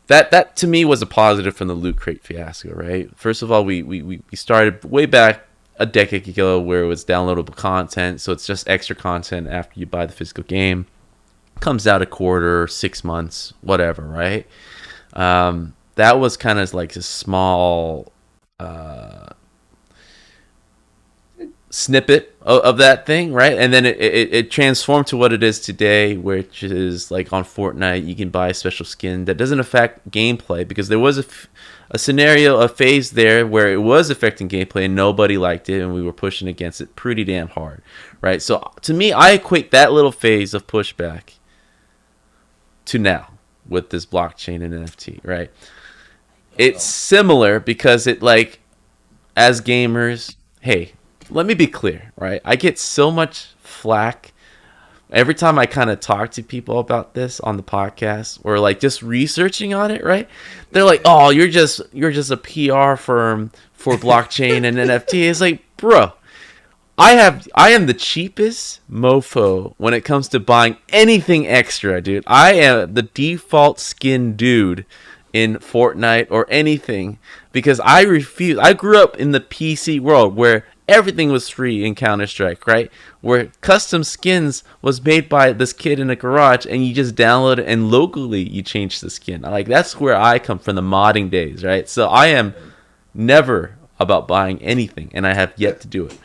That to me was a positive from the loot crate fiasco, right? First of all, we started way back a decade ago where it was downloadable content, so it's just extra content after you buy the physical game. Comes out a quarter, 6 months, whatever, right? That was kind of like a small snippet of that thing, right? And then it transformed to what it is today, which is like on Fortnite, you can buy a special skin that doesn't affect gameplay because there was a scenario, a phase there where it was affecting gameplay and nobody liked it and we were pushing against it pretty damn hard, right? So to me, I equate that little phase of pushback to now with this blockchain and NFT, right? It's Uh-oh. similar because it like as gamers, hey, let me be clear, right? I get so much flack every time I kind of talk to people about this on the podcast or like just researching on it, right? They're like, Yeah. "Oh, you're just a PR firm for blockchain and NFT." It's like, bro, I am the cheapest mofo when it comes to buying anything extra, dude. I am the default skin dude in Fortnite or anything because I refuse. I grew up in the PC world where everything was free in Counter Strike, right? Where custom skins was made by this kid in a garage and you just download it and locally you change the skin. Like that's where I come from, the modding days, right? So I am never about buying anything and I have yet to do it.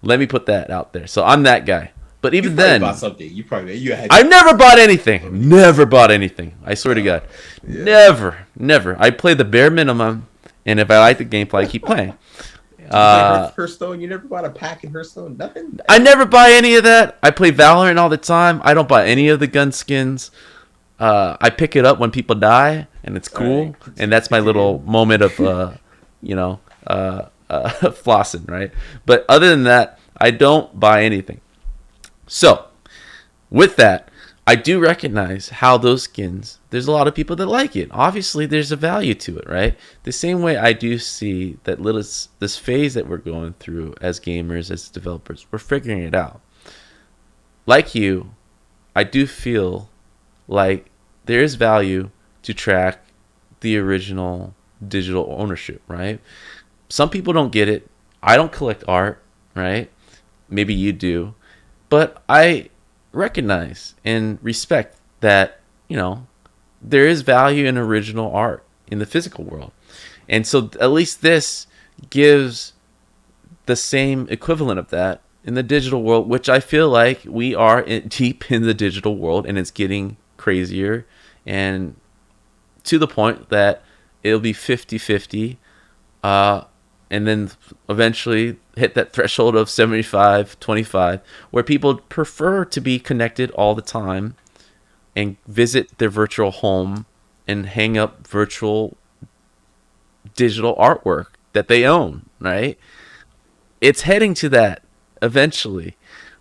Let me put that out there. So I'm that guy. But You even probably bought then, something. You had I've never bought anything. Never bought anything. I swear to God. yeah. Never. Never. I play the bare minimum. And if I like the gameplay, I keep playing. Did you play Uh, Hearthstone? You never bought a pack in Hearthstone? Nothing? I never buy any of that. I play Valorant all the time. I don't buy any of the gun skins. I pick it up when people die, and it's All right. cool. And that's my little Continue. moment of, you know, flossing, right? But other than that, I don't buy anything. So, with that, I do recognize how those skins, there's a lot of people that like it. Obviously, there's a value to it, right? The same way I do see that this phase that we're going through as gamers, as developers, we're figuring it out. Like you, I do feel like there is value to track the original digital ownership, right? Some people don't get it. I don't collect art, right? Maybe you do. But I recognize and respect that, you know, there is value in original art in the physical world. And so at least this gives the same equivalent of that in the digital world, which I feel like we are deep in the digital world, and it's getting crazier and to the point that it'll be 50-50, uh, and then eventually hit that threshold of 75-25, where people prefer to be connected all the time and visit their virtual home and hang up virtual digital artwork that they own, right? It's heading to that eventually,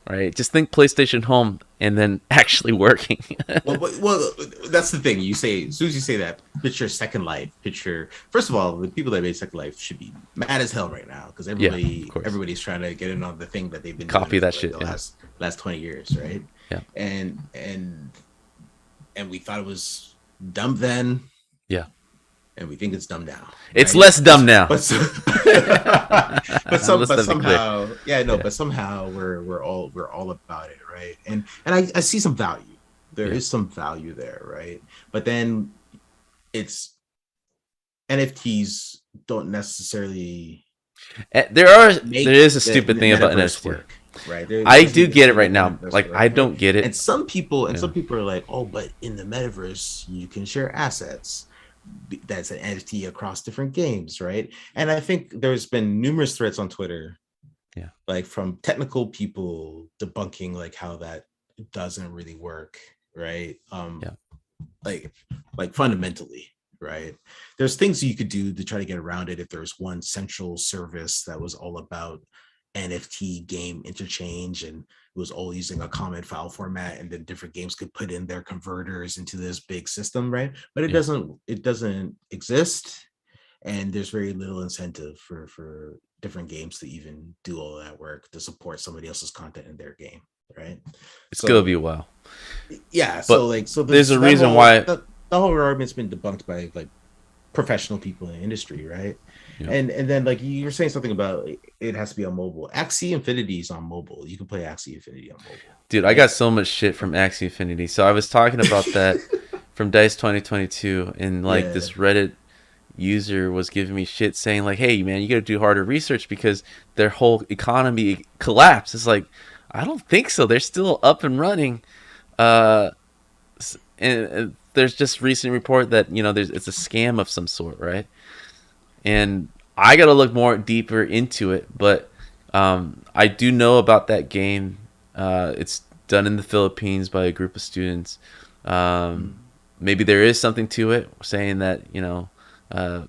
right? Just think PlayStation Home and then actually working. Well, that's the thing. You say as soon as you say that, picture Second Life. Picture first of all, the people that made Second Life should be mad as hell right now because Yeah, of course. everybody's trying to get in on the thing that they've been doing Copy for that like shit. the Yeah, last 20 years, right? yeah, And and we thought it was dumb then, yeah. and we think it's dumb now, It's right? less dumb now. But Let's but not be clear. somehow, yeah, no, Yeah, but somehow we're all about it, right? And I see some value. There yeah. is some value there, right? But then it's NFTs don't necessarily There make is a the stupid thing about metaverse NFT. work, right? I Doesn't do get it necessarily right make the now. metaverse Like work, I right? don't get it. And Yeah, some people are like, oh, but in the metaverse you can share assets. That's an NFT across different games, right? And I think there's been numerous threads on Twitter, yeah, like from technical people debunking like how that doesn't really work, right? yeah. Like fundamentally, right? There's things you could do to try to get around it if there's one central service that was all about NFT game interchange and it was all using a common file format and then different games could put in their converters into this big system, right? But Yeah. it doesn't exist, and there's very little incentive for different games to even do all that work to support somebody else's content in their game, right? It's gonna be So a while, yeah, so but like so there's this a reason why. that whole argument's been debunked by like professional people in the industry, right? Yeah, And then like you were saying something about it has to be on mobile. Axie Infinity is on mobile. You can play Axie Infinity on mobile, dude, I right? got so much shit from Axie Infinity. So I was talking about that from Dice 2022, and like Yeah. this Reddit user was giving me shit saying like, "Hey man, you got to do harder research because their whole economy collapsed." It's like, I don't think so. They're still up and running. Uh, and there's just recent report that it's a scam of some sort, right? And I got to look more deeper into it, but I do know about that game. It's done in the Philippines by a group of students. Um, Mm. Maybe there is something to it, saying that uh,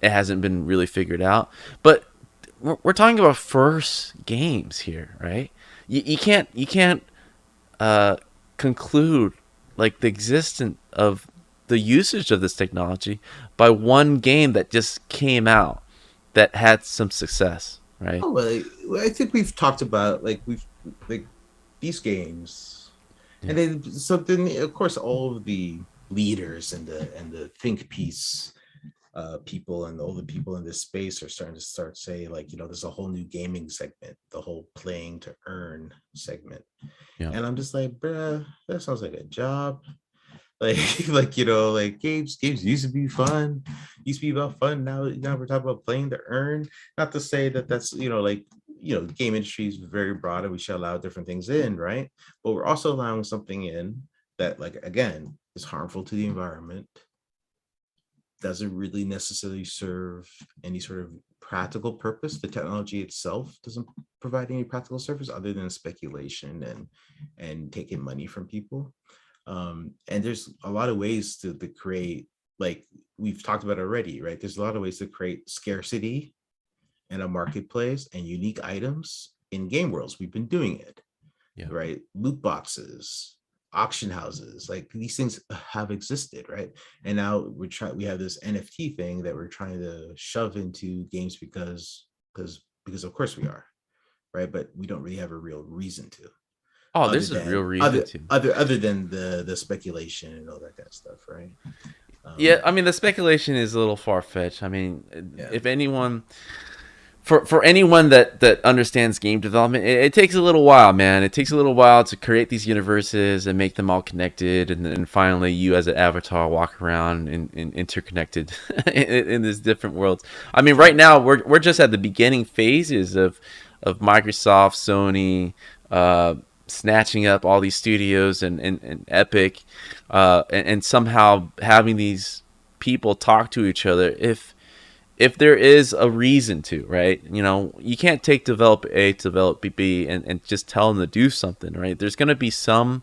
it hasn't been really figured out. But we're talking about first games here, right? You can't uh, conclude like the existence of the usage of this technology by one game that just came out that had some success, right? Oh, well, I think we've talked about like we've like these games, Yeah, and then so then of course all of the leaders and the think piece people and all the people in this space are starting to say like there's a whole new gaming segment, the whole playing to earn segment, yeah. and I'm just like, bruh, that sounds like a job. Like like games used to be fun, used to be about fun. Now we're talking about playing to earn. Not to say that that's like the game industry is very broad and we should allow different things in, right? But we're also allowing something in that like again is harmful to the environment, doesn't really necessarily serve any sort of practical purpose. The technology itself doesn't provide any practical service other than speculation and taking money from people. And there's a lot of ways to create, like we've talked about already, right? There's a lot of ways to create scarcity in a marketplace and unique items in game worlds. We've been doing it, Yeah. right? Loot boxes, auction houses, like these things have existed, right? And now we have this NFT thing that we're trying to shove into games because of course we are, right? But we don't really have a real reason to, Oh, other there's a real than reason to. other than the speculation and all that kind of stuff, right? Yeah, Um, I mean the speculation is a little far fetched. I mean, yeah. if anyone for anyone that understands game development, it takes a little while, man. It takes a little while to create these universes and make them all connected, and then finally you as an avatar walk around in interconnected in these different worlds. I mean, right now we're just at the beginning phases of Microsoft, Sony, snatching up all these studios and Epic, and somehow having these people talk to each other if there is a reason to, right? You know, you can't take develop A to develop B and just tell them to do something, right? There's going to be some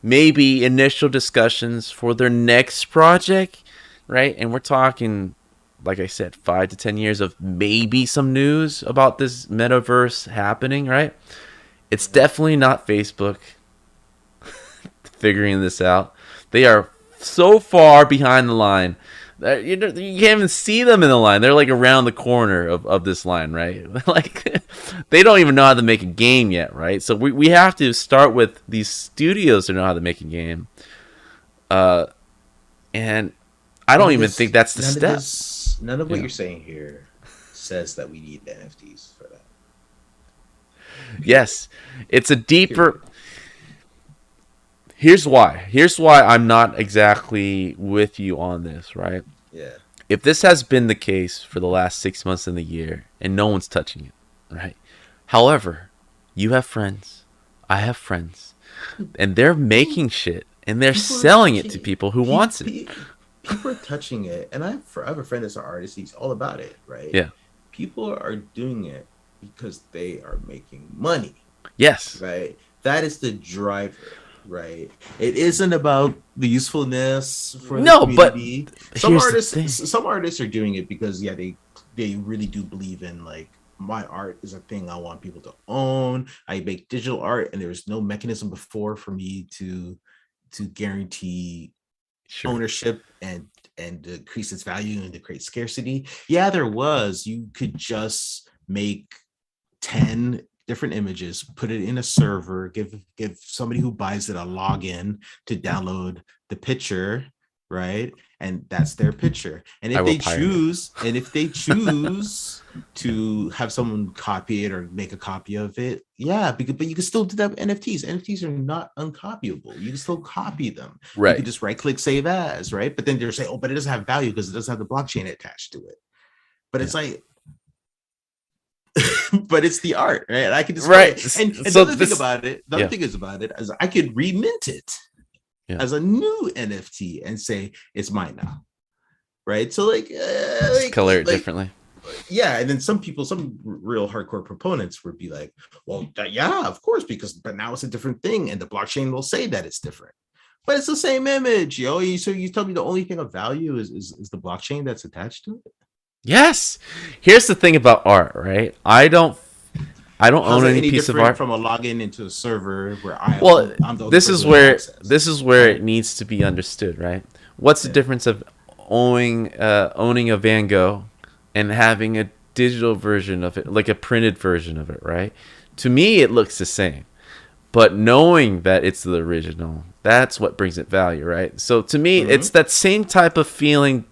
maybe initial discussions for their next project, right? And we're talking, like I said, 5 to 10 years of maybe some news about this metaverse happening, right? It's definitely not Facebook figuring this out. They are so far behind the line. You can't even see them in the line. They're like around the corner of this line, right? Like they don't even know how to make a game yet, right? So we have to start with these studios to know how to make a game. And I don't even think that's the step. None of what Yeah. you're saying here says that we need NFTs for that. Period. Yes, it's a Period. deeper. Here's why. Here's why I'm not exactly with you on this, right? Yeah. If this has been the case for the last 6 months in the year and no one's touching it, right? However, you have friends, I have friends, and they're making shit and they're People are selling it touching to it. people who wants it. People are touching it, and I have a friend that's an artist. He's all about it, right? Yeah. People are doing it because they are making money, Yes. right? That is the driver, right? It isn't about the usefulness for the No, but community. here's the thing. Some artists are doing it because yeah, they really do believe in like my art is a thing I want people to own. I make digital art, and there was no mechanism before for me to guarantee Sure. ownership and decrease its value and to create scarcity. Yeah, there was. You could just make 10 different images, put it in a server, give somebody who buys it a login to download the picture, right? And that's their picture. And I if will they pirate it. choose to have someone copy it or make a copy of it, yeah, because but you can still do that with NFTs. NFTs are not uncopyable. You can still copy them. You Right. can just right click save as, right? But then they're saying, oh, but it doesn't have value because it doesn't have the blockchain attached to it. But it's Yeah. like, but it's the art, right? And I can just Right. and So the other thing about it, the other thing is about it is I could remint it Yeah. as a new NFT and say it's mine now, right? So like, Just color it differently. yeah, and then some real hardcore proponents would be like, well, yeah, of course, but now it's a different thing, and the blockchain will say that it's different, but it's the same image, yo. So you tell me the only thing of value is the blockchain that's attached to it? Yes. Here's the thing about art, right? I don't How's own that any any piece of different art. from a login into a server where Well, I'm the only this person is with where access? it needs to be understood, right? What's the difference of owning a Van Gogh and having a digital version of it, like a printed version of it, right? To me, it looks the same, but knowing that it's the original, that's what brings it value, right? So to me, it's that same type of feeling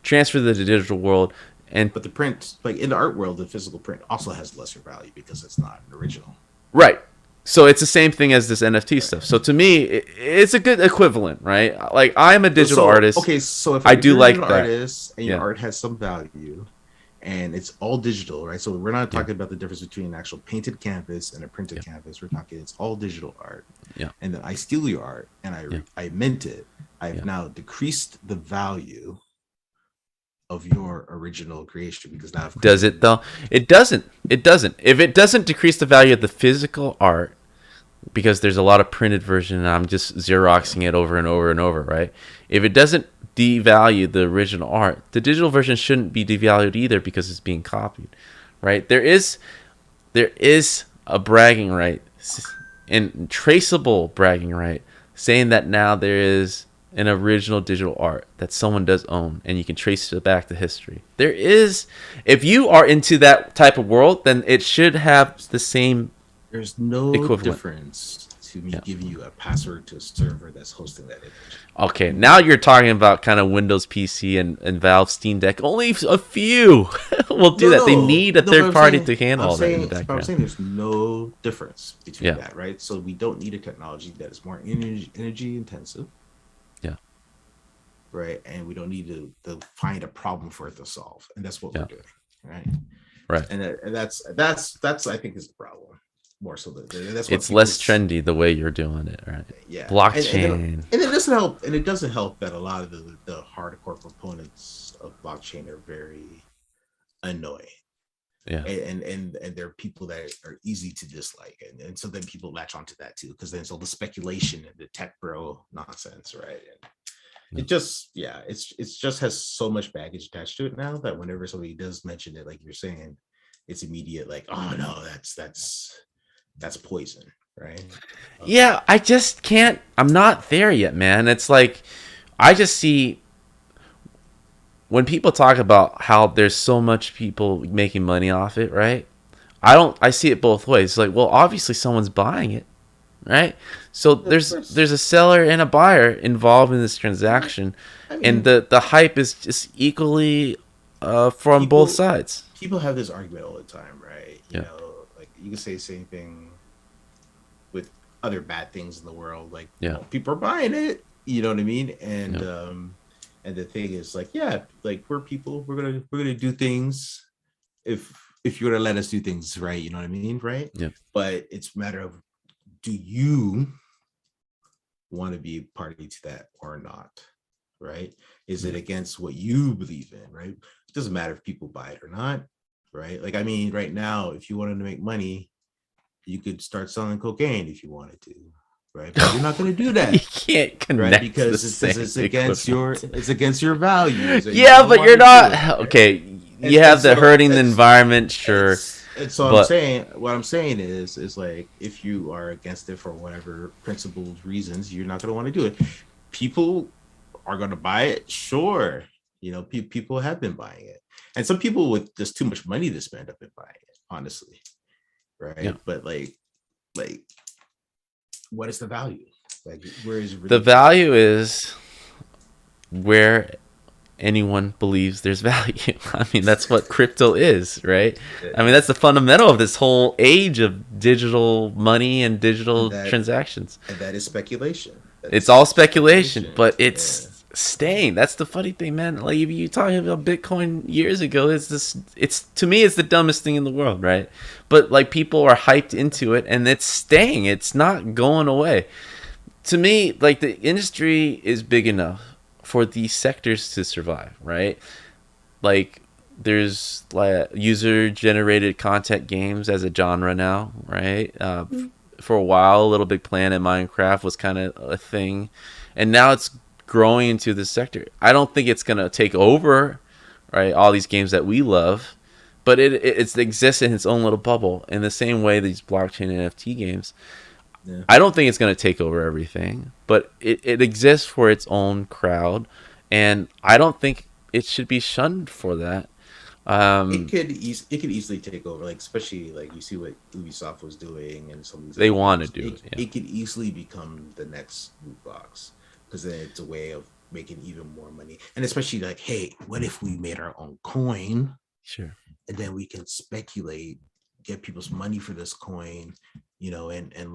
transferred to the digital world, and But the print, like in the art world, the physical print also has lesser value because it's not an original. right. So it's the same thing as this NFT stuff. So to me, it's a good equivalent, right? Like I'm a digital artist. Okay, so if I if do you're like an that. artist and your Yeah. art has some value, and it's all digital, right? So we're not talking about the difference between an actual painted canvas and a printed canvas. We're talking it's all digital art. Yeah. And then I steal your art and I mint it. I've Yeah. now decreased the value of your original creation because now I've Does it though? It doesn't. It doesn't. If it doesn't decrease the value of the physical art, because there's a lot of printed version and I'm just Xeroxing it over and over and over, right? If it doesn't devalue the original art, the digital version shouldn't be devalued either because it's being copied, right? There is a bragging right and traceable bragging right saying that now there is an original digital art that someone does own and you can trace it back to history. There is, if you are into that type of world, then it should have the same There's no equivalent. difference to me Yeah. giving you a password to a server that's hosting that image. Okay, now you're talking about kind of Windows PC and Valve Steam Deck. Only a few will do No, that. They need a no, but third party to handle all that in the I'm background. saying there's no difference between Yeah, that, right? So we don't need a technology that is more energy intensive, yeah, right? And we don't need to find a problem for it to solve, and that's what we're yeah. doing, right? Right. And that's I think is the problem more so that's what It's less people's trendy the way you're doing it, right? yeah, Blockchain. and it doesn't help, and it doesn't help that a lot of the hardcore proponents of blockchain are very annoying. Yeah. And there are people that are easy to dislike, and so then people latch onto that too, because then it's all the speculation and the tech bro nonsense, right? And Yeah. it just it's just has so much baggage attached to it now that whenever somebody does mention it, like you're saying, it's immediate, like, oh no, that's poison, right? Yeah, I just can't. I'm not there yet, man. It's like I just see when people talk about how there's so much people making money off it, right? I see it both ways. It's like, well, obviously someone's buying it, right? So Of there's course. there's a seller and a buyer involved in this transaction, I and mean, the hype is just equally from both people sides. people have this argument all the time, right? You Yeah, know, like you can say the same thing with other bad things in the world, like, yeah, well, people are buying it, you know what I mean? yeah, And the thing is, like, yeah, like we're people, we're gonna do things if you're gonna let us do things, right? You know what I mean, right? yeah. But it's a matter of, do you want to be a party to that or not, right? Is it Yeah. against what you believe in, right? It doesn't matter if people buy it or not, right? Like, I mean, right now, if you wanted to make money, you could start selling cocaine if you wanted to, right? But you're not going to do You that, can't right? connect the Because same it's equipment. against your values, and you Yeah, don't but want you're to do it, not right? okay. You And have the so hurting the environment, sure, and so I'm but saying, what I'm saying is like, if you are against it for whatever principled reasons, you're not going to want to do it. People are going to buy it, sure. You know, people have been buying it, and some people with just too much money to spend have been buying it, honestly, yeah, right? But like, what is the value? Like, where is it the really value? value is where anyone believes there's value. I mean, that's what crypto is, right? I mean, Yeah, that's the fundamental of this whole age of digital money and and digital transactions. that is speculation. It's all That's speculation, speculation. but Yeah, it's staying. That's the funny thing, man. Like if you talking about Bitcoin years ago, it's this. It's to me, it's the dumbest thing in the world, right? But like people are hyped into it, and it's staying. It's not going away. To me, like the industry is big enough for these sectors to survive, right? Like there's like user generated content games as a genre now, right? For a while, Little Big Planet Minecraft was kind of a thing, and now it's growing into this sector. I don't think it's gonna take over, right? All these games that we love, but it exists in its own little bubble. In the same way, these blockchain NFT games, yeah. I don't think it's gonna take over everything, but it exists for its own crowd, and I don't think it should be shunned for that. Um, It could easily take over, like, especially like you see what Ubisoft was doing and some of these they other want to games. do it, yeah, It could easily become the next loot box, because then it's a way of making even more money. And especially like, hey, what if we made our own coin, sure, and then we can speculate, get people's money for this coin, you know, and and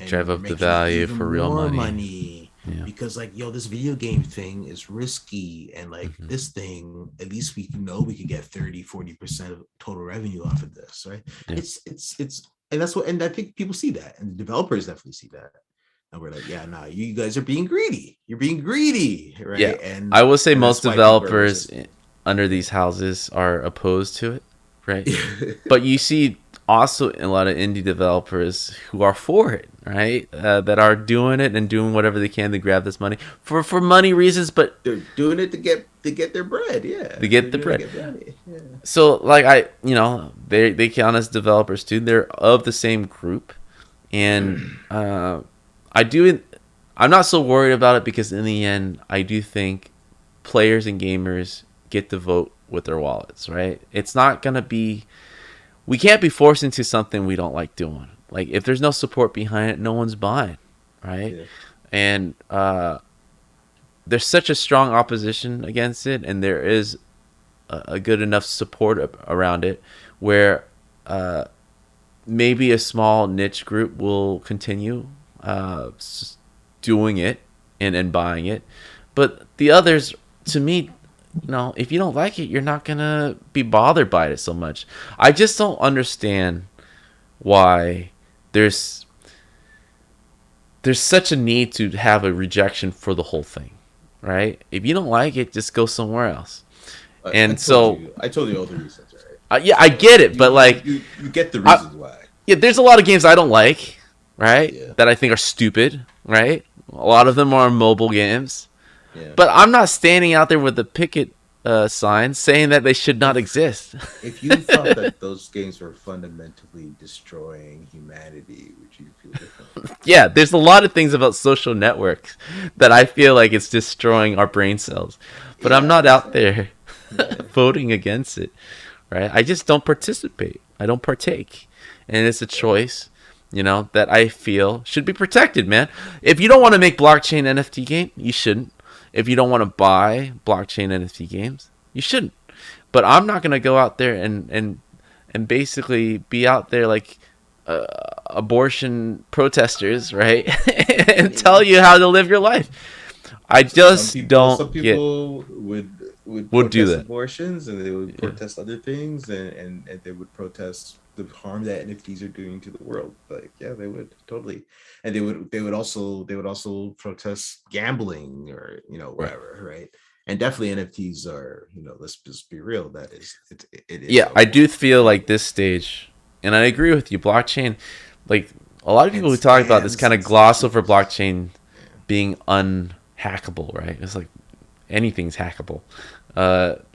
drive we're up the making value even for real more money, money, yeah. because, like, yo, this video game thing is risky, and like Hmm. this thing, at least we know we could get 30-40% of total revenue off of this, right? Yeah. It's and that's what, and I think people see that, and the developers definitely see that, and we're like, yeah, nah, you guys are being greedy, you're being greedy, Yeah, right? I will say And most that's why people are developers resistant. under these houses are opposed to it, right? But you see also a lot of indie developers who are for it, right? That are doing it and doing whatever they can to grab this money for money reasons, but They're doing it to get their bread. Yeah, to they're get the doing it bread. to get money. Yeah. So like they count as developers too. They're of the same group, and I do. I'm not so worried about it because in the end, I do think players and gamers get to vote with their wallets, right? It's not gonna be. We can't be forced into something we don't like doing. Like if there's no support behind it, no one's buying. right? Yeah. And there's such a strong opposition against it, and there is a good enough support around it where maybe a small niche group will continue uh, doing it and buying it, but the others, to me, if you don't like it, you're not gonna be bothered by it so much. I just don't understand why there's there's such a need to have a rejection for the whole thing, right? If you don't like it, just go somewhere else. I And told so, you. I told you all the reasons, right? yeah, I So get it, but like, you get the I, reasons why. yeah, there's a lot of games I don't like, right? Yeah. That I think are stupid, right? A lot of them are mobile games, Yeah. but I'm not standing out there with a picket sign saying that they should not If exist. if you thought that those games were fundamentally destroying humanity, would you feel differently? Yeah, there's a lot of things about social networks that I feel like it's destroying our brain cells, but Yeah, I'm I not out understand. there Yeah. voting against it, right? I just don't participate. I don't partake. And it's a Yeah. choice, that I feel should be protected, man. If you don't want to make blockchain NFT game, you shouldn't. If you don't want to buy blockchain NFT games, you shouldn't. But I'm not going to go out there and basically be out there like abortion protesters, right? I And tell mean, you how to live your life. I just some don't get people would would do protest that. abortions, and they would Yeah. protest other things, and they would protest the harm that NFTs are doing to the world. Like, yeah, they would totally, and they would also protest gambling, or Right. whatever, right? And definitely NFTs are, let's just be real, that is it is Yeah, a I do war, feel right? like this stage, and I agree with you. Blockchain, like a lot of And people who talk about this, scams kind and of gloss over schemes. blockchain Yeah. being unhackable, right? It's like anything's hackable.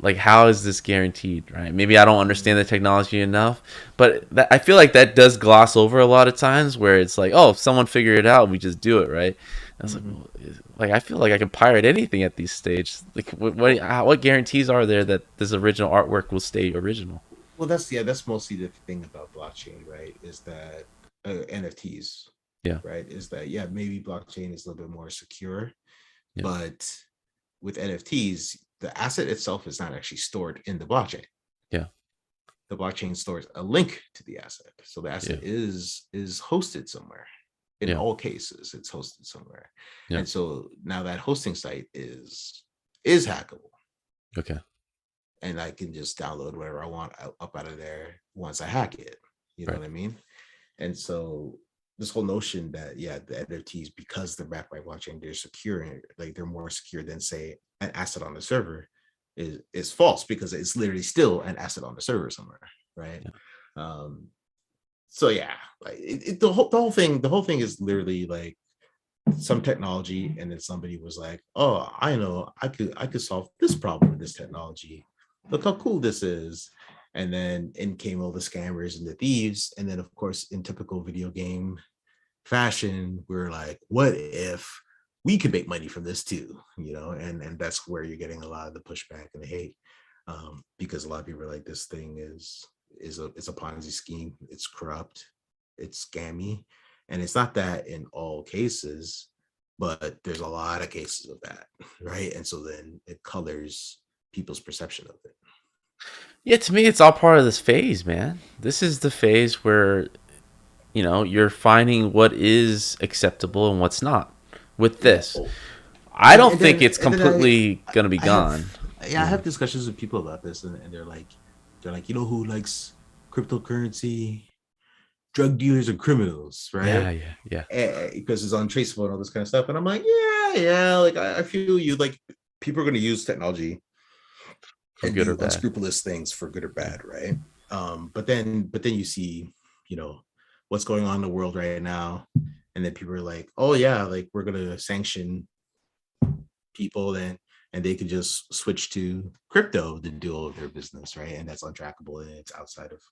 Like how is this guaranteed, right? Maybe I don't understand the Mhm. technology enough, but I feel like that does gloss over a lot of times where it's like, oh, if someone figured it out, we just do it, right? And it's like, Mhm. well, like I feel like I can pirate anything at these stages. Like, Well, what guarantees are there that this original artwork will stay original? that's mostly the thing about blockchain, right? Is that NFTs, Yeah, right? Is that, yeah, maybe blockchain is a little bit more secure, yeah, but with NFTs, the asset itself is not actually stored in the blockchain. yeah, The blockchain stores a link to the asset, so the yeah, asset is hosted somewhere. In yeah, all cases, it's hosted somewhere, yeah. and so now that hosting site is hackable, Okay. and I can just download whatever I want up out of there once I hack it. You know Right. what I mean? And so this whole notion that, yeah, the NFTs, because they're backed by blockchain, they're secure, and like they're more secure than, say, an asset on the server, is false, because it's literally still an asset on the server somewhere, right? Yeah. Um, so yeah, like the whole thing is literally like some technology, and then somebody was like, oh, I know, I could solve this problem with this technology, look how cool this is. And then in came all the scammers and the thieves, and then of course, in typical video game fashion, we're like, what if we could make money from this too, and that's where you're getting a lot of the pushback and the hate, because a lot of people are like, this thing is a Ponzi scheme, it's corrupt, it's scammy. And it's not that in all cases, but there's a lot of cases of that, right? And so then it colors people's perception of it. Yeah, to me, it's all part of this phase, man. This is the phase where, you're finding what is acceptable and what's not with Yeah. this. Oh, I don't and think then it's and then I completely going to be I have gone. yeah, I have discussions with people about this, and they're like, who likes cryptocurrency? Drug dealers and criminals, right? Yeah, yeah, yeah. Because it's untraceable and all this kind of stuff. And I'm like, yeah, yeah, like I feel you. Like, people are going to use technology For and good or do bad. unscrupulous things for good or Yeah, bad, right? But then you see, you know, what's going on in the world right now, and then people are like, oh yeah, like we're going to sanction people, and they could just switch to crypto to do all of their business, right? And that's untrackable, and it's outside of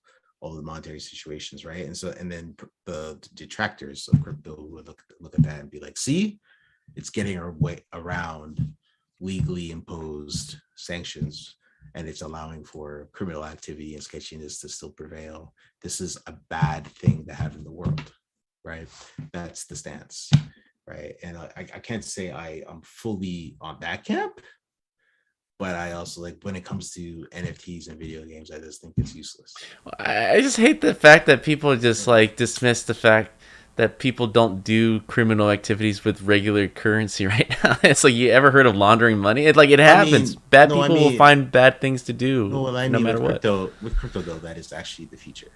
all the monetary situations, right? And so, and then the detractors of crypto would look at that and be like, see, it's getting our way around legally imposed sanctions, and it's allowing for criminal activity and sketchiness to still prevail. This is a bad thing to have in the world, right? That's the stance. right? And I can't say I'm fully on that camp, but I also like when it comes to NFTs and video games, I just think it's useless. I just hate the fact that people just like dismiss the fact that people don't do criminal activities with regular currency right now. It's like, you ever heard of laundering money? It like it I happens. mean, Bad no, I people will mean, find bad things to no, do what I no mean matter what. with crypto though, that is actually the feature,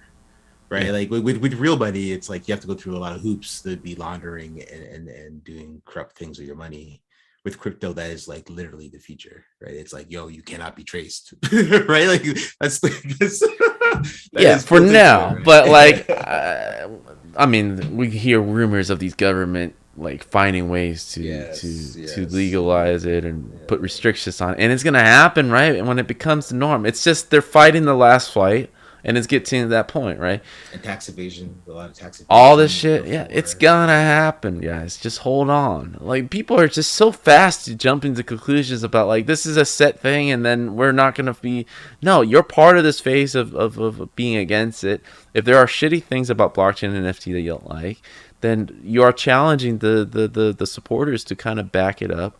right? Yeah. Like with real money, it's like you have to go through a lot of hoops to be laundering and doing corrupt things with your money. With crypto, that is like literally the feature, right? It's like, yo, you cannot be traced, right? Like that's that Yeah, is for built into now. it, But like, right? I mean, we hear rumors of these government like finding ways Yes, to yes, legalize it and put yeah. restrictions on it, and it's gonna happen, right? And when it becomes the norm, it's just they're fighting the last fight, and it's getting to that point, right? And tax evasion, a lot of tax All this evasion shit, yeah, it's before, gonna yeah. happen, guys. Just hold on. Like, people are just so fast to jump into conclusions about like this is a set thing, and then we're not gonna be. No, you're part of this phase of being against it. If there are shitty things about blockchain and NFT that you don't like, then you are challenging the supporters to kind of back it up,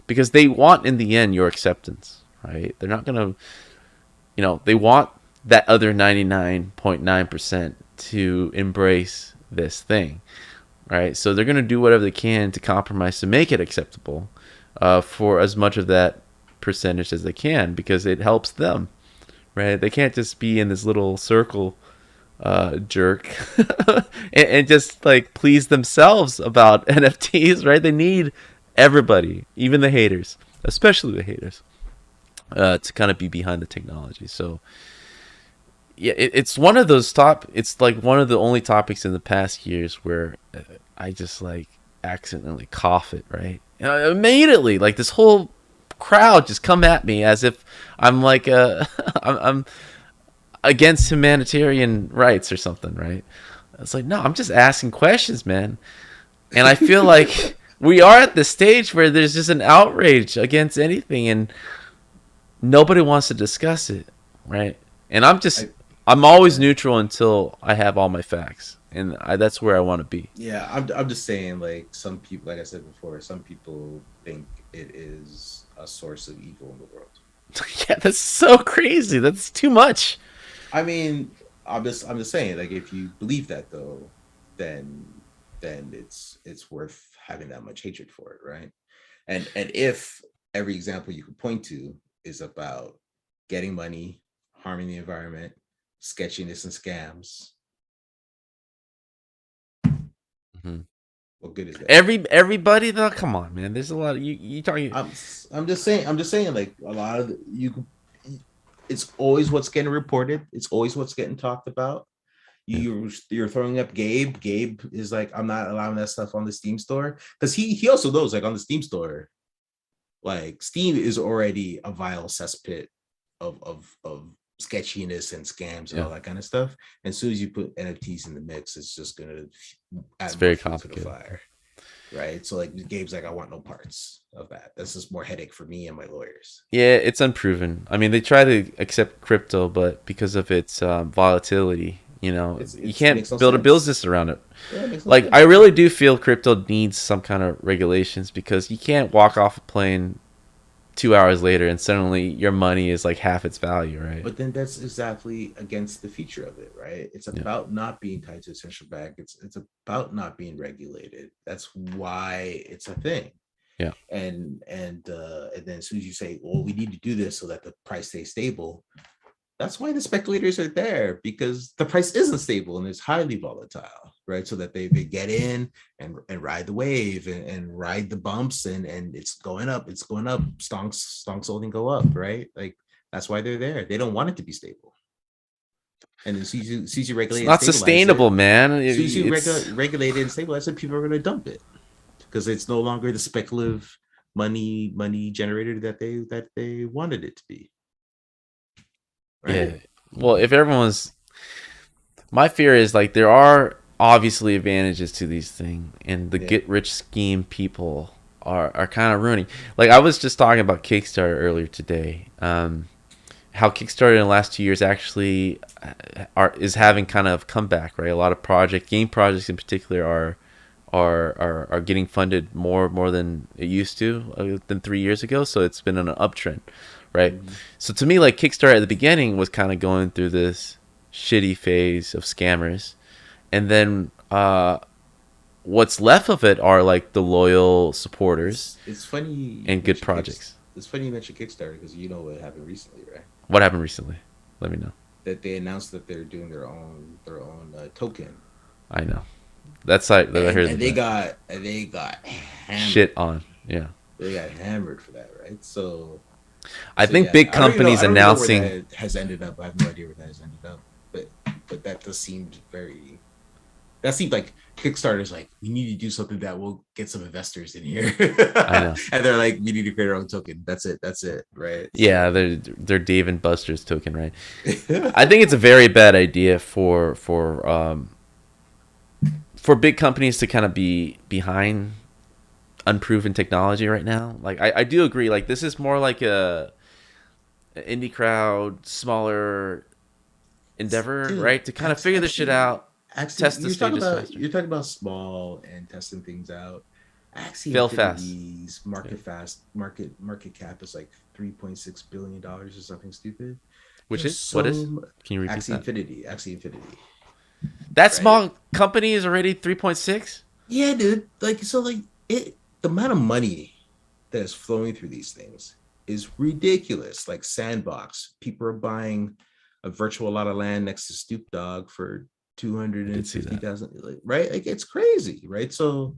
because they want in the end your acceptance, right? They're not gonna, they want that other 99.9% to embrace this thing, right? So they're going to do whatever they can to compromise to make it acceptable for as much of that percentage as they can, because it helps them, right? They can't just be in this little circle jerk and just like please themselves about NFTs, right? They need everybody, even the haters, especially the haters, to kind of be behind the technology. So yeah, it's one of those it's like one of the only topics in the past years where I just like accidentally cough it, right? Immediately, like this whole crowd just come at me as if I'm like I'm against humanitarian rights or something, right? It's like, no, I'm just asking questions, man. And I feel like we are at the stage where there's just an outrage against anything, and nobody wants to discuss it, right? And I I'm always yeah. neutral until I have all my facts, and that's where I want to be. Yeah, I'm just saying, like some people, like I said before, some people think it is a source of evil in the world. Yeah, that's so crazy. That's too much. I mean, I'm just saying, like if you believe that though, then it's worth having that much hatred for it, right? And if every example you could point to is about getting money, harming the environment, sketchiness and scams, Hmm. what good is that? Everybody though, come on, man. There's a lot of you talking. I'm I'm just saying like a lot of you it's always what's getting reported, it's always what's getting talked about. Yeah, You're throwing up Gabe is like, I'm not allowing that stuff on the Steam store, because he also knows like on the Steam store, like Steam is already a vile cesspit of sketchiness and scams and yeah. all that kind of stuff. And as soon as you put NFTs in the mix, it's just gonna It's add more very fuel to the complicated. fire, right? So like Gabe's like, I want no parts of that. That's just more headache for me and my lawyers. Yeah, it's unproven. I mean, they try to accept crypto, but because of its volatility, you It's makes can't no build a sense. business around it. Yeah, it makes no Like, I sense. really do feel crypto needs some kind of regulations, because you can't walk off a plane 2 hours later and suddenly your money is like half its value, right? But then that's exactly against the feature of it, right? It's Yeah, about not being tied to a central bank. It's about not being regulated. That's why it's a thing. yeah. And then as soon as you say, well, we need to do this so that the price stays stable, that's why the speculators are there, because the price isn't stable and it's highly volatile, right? So that they get in and ride the wave and ride the bumps, and it's going up, stonks holding go up, right? Like that's why they're there. They don't want it to be stable. And as soon as you It's regulate and not stabilize it, sustainable, man. as soon as you It's regulate it and stabilize it, people are going to dump it, because it's no longer the speculative money generator that they wanted it to be, yeah. right? Well, if everyone's my fear is like there are obviously advantages to these things, and the Yeah. get rich scheme people are kind of ruining. Like, I was just talking about Kickstarter earlier today. How Kickstarter in the last 2 years actually is having kind of comeback, right? A lot of game projects in particular are are getting funded more than it used to than 3 years ago. So it's been on an uptrend, right? Mhm. So to me, like Kickstarter at the beginning was kind of going through this shitty phase of scammers, and then what's left of it are like the loyal supporters It's funny you and good mentioned projects. It's funny you mentioned Kickstarter because you know what happened recently, right? What happened recently? Let me know. That they announced that they're doing their own token, I know. That's like I heard and that they got hammered. shit on. Yeah, They got hammered for that, right? I So think yeah, big companies I don't even know where announcing. that has ended up. I have no idea where that has ended up, but that just seemed very. That seemed like Kickstarter's like we need to do something that will get some investors in here, I know. and they're like we need to create our own token. That's it. That's it. Right. Yeah, they're Dave and Buster's token, right? I think it's a very bad idea for big companies to kind of be behind unproven technology right now. Like I do agree. Like this is more like a an indie crowd, smaller endeavor, Dude, right? To kind of figure this shit out, actually, test the stages faster, you're talking about small and testing things out. Axie fail fast. Infinity's Yeah. market cap is like $3.6 billion or something stupid. Which There's is what is? so Can you repeat that? Axie Infinity, That right? small company is already 3.6. Yeah, dude. Like so, like it. The amount of money that is flowing through these things is ridiculous. Like Sandbox, people are buying a virtual lot of land next to Stoop Dog for two hundred I did and see fifty that. thousand, like, right? Like it's crazy, right? So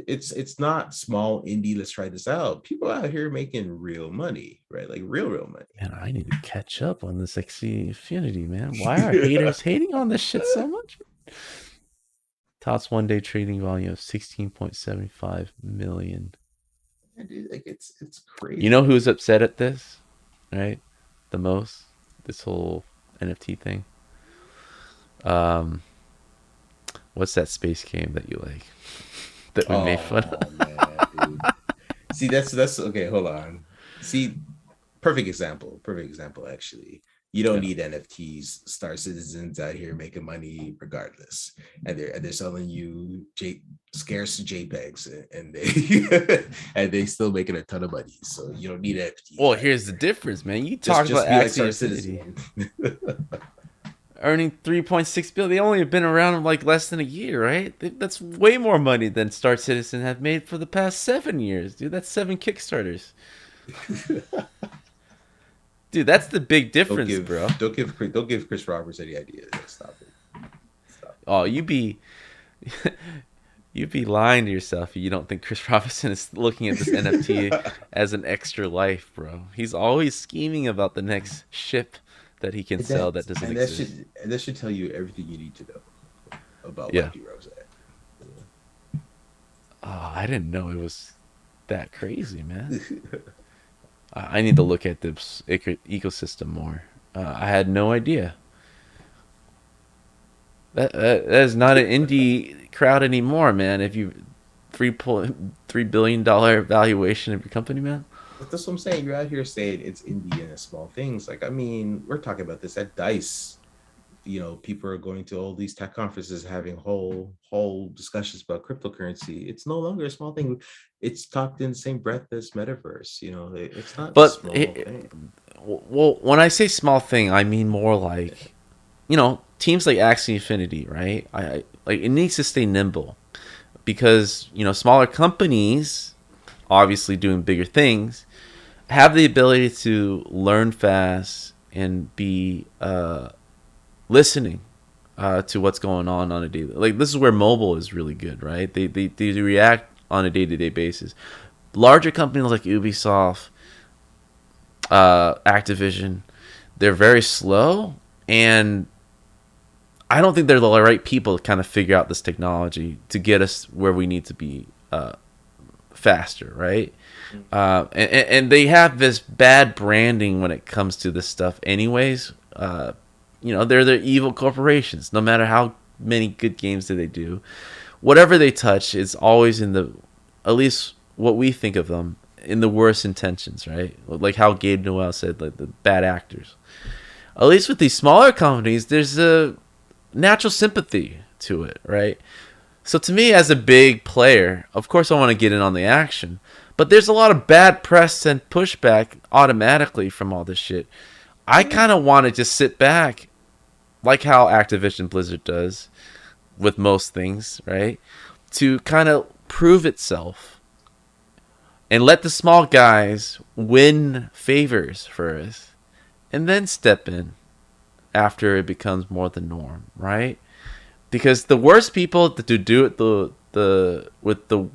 it's not small indie. Let's try this out. People out here making real money, right? Like real money. Man, I need to catch up on this XC Infinity, man. Why are haters hating on this shit so much? Topps 1 day trading volume of 16.75 million. Yeah, dude, like it's You know crazy. who's upset at this, right? The most? This whole NFT thing. Um, what's that space game that you like? That we made fun Oh of? man, dude. See, that's okay. Hold on. See, perfect example actually. You don't Yeah. need NFTs. Star Citizens out here making money regardless, and they're selling you scarce JPEGs, and they and they still making a ton of money. So you don't need NFTs Well, out here's the here. difference, man. You talked about Just be like Axie Star Infinity Citizen. earning 3.6 billion. They only have been around like less than a year, right? That's way more money than Star Citizen have made for the past 7 years, dude. That's 7 Kickstarters. Dude, that's the big difference, bro. Don't give Chris Roberts any ideas. Stop it. Stop Oh, you'd be lying to yourself if you don't think Chris Robinson is looking at this NFT it. as an extra life, bro. He's always scheming about the next ship that he can sell that doesn't exist. And that should tell you everything you need to know about Yeah. White D Rose. Oh, I didn't know it was that crazy, man. I need to look at this ecosystem more. I had no idea. That is not an indie crowd anymore, man. If you $3.3 billion valuation of your company, man. But that's what I'm saying. You're out here saying it's Indian and small things. Like, I mean, we're talking about this at Dice. You know, people are going to all these tech conferences having whole discussions about cryptocurrency. It's no longer a small thing. It's talked in the same breath as metaverse. You know, it's not a But small thing. well, when I say small thing, I mean more like teams like Axie Infinity, right? I like it needs to stay nimble because smaller companies, obviously doing bigger things, have the ability to learn fast and be listening to what's going on a daily. Like this is where mobile is really good, right? They react on a day to day basis. Larger companies like Ubisoft, Activision, they're very slow, and I don't think they're the right people to kind of figure out this technology to get us where we need to be faster, right? And they have this bad branding when it comes to this stuff, anyways. They're the evil corporations. No matter how many good games that they do, whatever they touch is always in the, at least what we think of them, in the worst intentions, right? Like how Gabe Noel said, like the bad actors. At least with these smaller companies, there's a natural sympathy to it, right? So to me, as a big player, of course I want to get in on the action. But there's a lot of bad press and pushback automatically from all this shit. I Yeah. kind of want to just sit back, like how Activision Blizzard does with most things, right? To kind of prove itself and let the small guys win favors first and then step in after it becomes more the norm, right? Because the worst people to do it the with the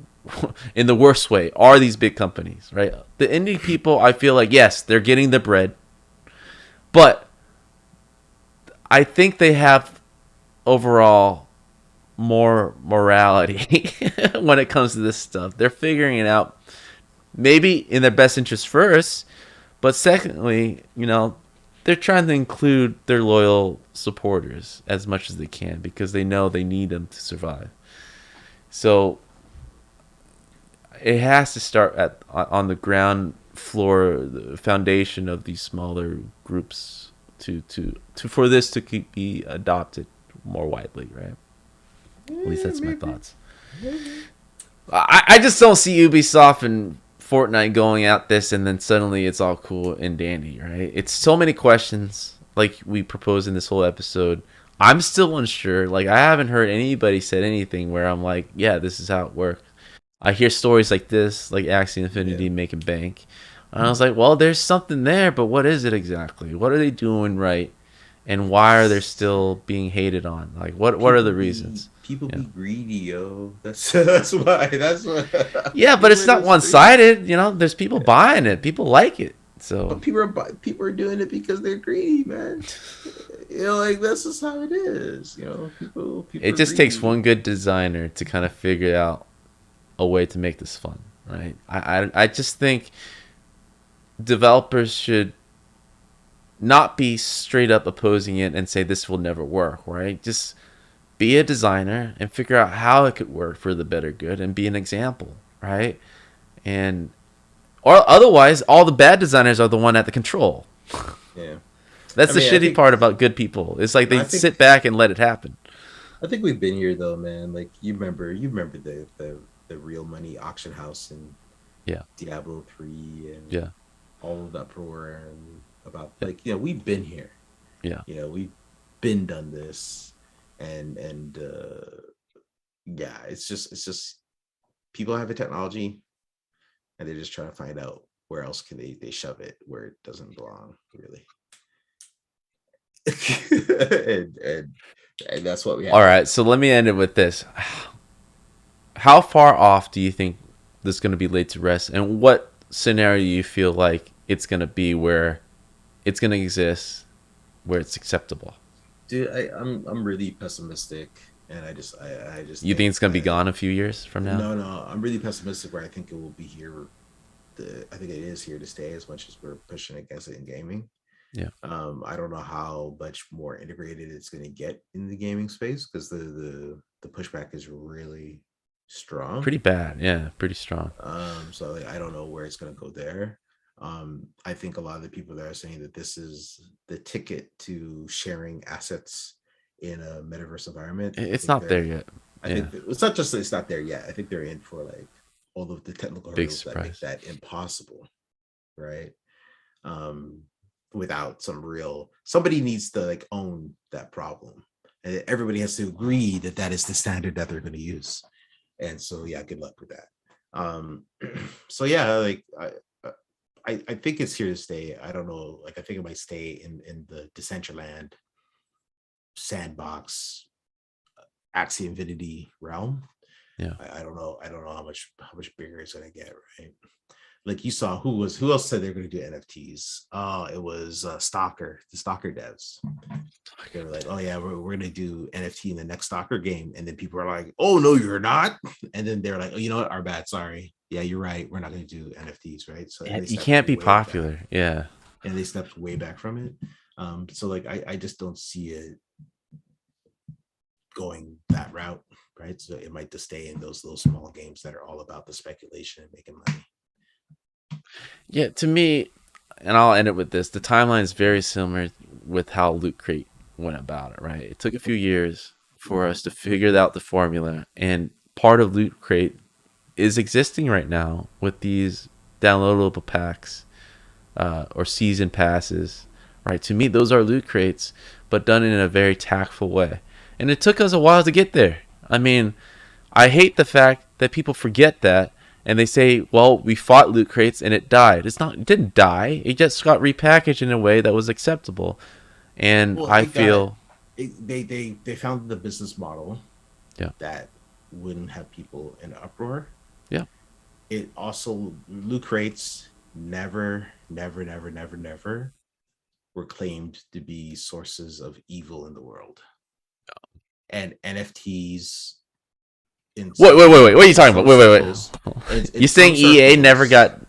in the worst way are these big companies, right? The indie people, I feel like yes, they're getting the bread, but I think they have overall more morality when it comes to this stuff. They're figuring it out maybe in their best interest first, but secondly, they're trying to include their loyal supporters as much as they can because they know they need them to survive. So it has to start on the ground floor, the foundation of these smaller groups to for this to be adopted more widely, right? At least Yeah, that's my maybe. thoughts. Maybe. I just don't see Ubisoft and Fortnite going out this and then suddenly it's all cool and dandy, right? It's so many questions like we proposed in this whole episode. I'm still unsure. Like I haven't heard anybody said anything where I'm like, yeah, this is how it works. I hear stories like this, like Axie Yeah. Infinity making bank. And I was like, well, there's something there, but what is it exactly? What are they doing right? And why are they still being hated on? Like, what are the reasons? People Yeah. be greedy, yo. That's that's why. That's why Yeah, but people it's are not just one greedy. sided. There's people buying it. People like it. But So people are doing it because they're greedy, man. Like that's just how it is. People it are just takes greedy. one good designer to kind of figure out a way to make this fun, right? I just think developers should not be straight up opposing it and say this will never work, right? Just be a designer and figure out how it could work for the better good and be an example, right? And or otherwise, all the bad designers are the one at the control. Yeah. That's I the mean, I shitty think part about good people. It's like no, they sit back and let it happen. I think we've been here though, man. Like you remember the real money auction house in Yeah, Diablo 3 and yeah, all of the uproar and about yeah, like we've been here. yeah. We've been done this and yeah, it's just people have a technology and they're just trying to find out where else can they shove it where it doesn't belong really. and and that's what we All have. right, so let me end it with this. How far off do you think this is going to be laid to rest, and what scenario do you feel like it's going to be where it's going to exist, where it's acceptable? Dude, I'm really pessimistic and I just You think think it's going to be gone a few years from now? no, I'm really pessimistic where I think it will be here. I think it is here to stay as much as we're pushing against it in gaming. Yeah, I don't know how much more integrated it's going to get in the gaming space because the pushback is really strong. pretty bad. Yeah, pretty strong. So like, I don't know where it's going to go there. I think a lot of the people that are saying that this is the ticket to sharing assets in a metaverse environment. It's not there yet. I Yeah, think it's not just that it's not there yet. I think they're in for like all of the technical big hurdles that make surprise. that impossible, right? Um, Without some real somebody needs to like own that problem, and everybody has to agree that that is the standard that they're going to use. And so, yeah, good luck with that. So yeah, like I think it's here to stay. I don't know, like I think it might stay in the Decentraland sandbox Axie Infinity realm. Yeah. I don't know. I don't know how much bigger it's gonna get, right? Like you saw who else said they're gonna do NFTs? It was Stalker, the Stalker devs. They were like, oh yeah, we're gonna do NFT in the next Stalker game, and then people are like, oh no, you're not. And then they're like, oh, you know what? Our bad. Sorry. Yeah, you're right. We're not gonna do NFTs, right? So and they You stepped can't be way back, popular. Yeah. and they stepped way back from it. So like I just don't see it going that route, right? So it might just stay in those little small games that are all about the speculation and making money. Yeah, to me, and I'll end it with this. The timeline is very similar with how Loot Crate went about it, right? It took a few years for us to figure out the formula. And part of Loot Crate is existing right now with these downloadable packs or season passes. Right, to me, those are loot crates, but done in a very tactful way. And it took us a while to get there. I mean, I hate the fact that people forget that and they say, "Well, we fought loot crates and it died." It's not. It didn't die. It just got repackaged in a way that was acceptable. And Well, I feel, they found the business model yeah, that wouldn't have people in uproar. yeah. It also loot crates never were claimed to be sources of evil in the world. And NFTs in Wait. What are you talking about? circles, Wait. in You some saying EA never circles. got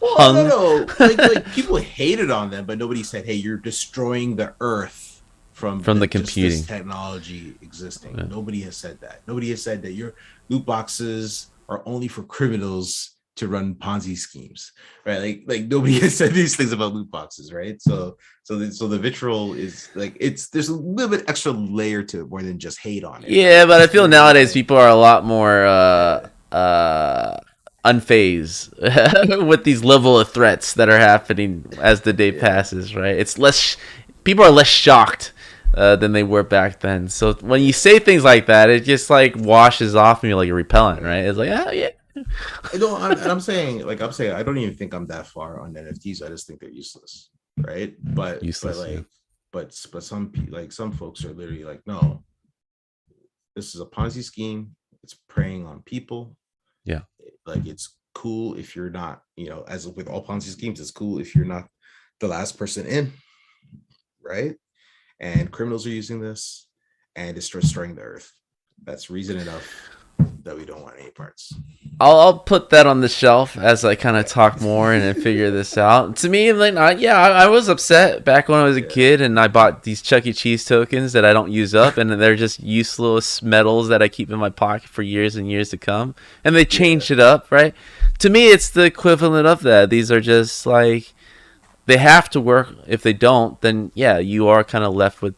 Well, no, hung no. Like people hated on them, but nobody said, "Hey, you're destroying the earth from from the just this computing? technology existing." Yeah. Nobody has said that. Nobody has said that your loot boxes are only for criminals to run Ponzi schemes, right? Like nobody has said these things about loot boxes, right? So the vitriol is like there's a little bit extra layer to it more than just hate on it, Yeah, right? but I feel Right? nowadays people are a lot more Yeah, unfazed with these level of threats that are happening as the day yeah. passes. Right? It's less. People are less shocked than they were back then. So when you say things like that, it just like washes off me like a repellent. Right? It's like, oh yeah, I don't. I'm saying, I don't even think I'm that far on NFTs. I just think they're useless, right? But useless. Yeah. like, but some folks are literally like, no, this is a Ponzi scheme. It's preying on people. Yeah. Like, it's cool if you're not, as with all Ponzi schemes, it's cool if you're not the last person in, right? And criminals are using this, and it's destroying the earth. That's reason enough that we don't want any parts. I'll put that on the shelf as I kind of Yeah. talk more and figure this out. To me, like, I was upset back when I was a Yeah. kid and I bought these Chuck E. Cheese tokens that I don't use up, and they're just useless metals that I keep in my pocket for years and years to come. And they Yeah. changed it up, right? To me, it's the equivalent of that. These are just like they have to work. If they don't, then yeah, you are kind of left with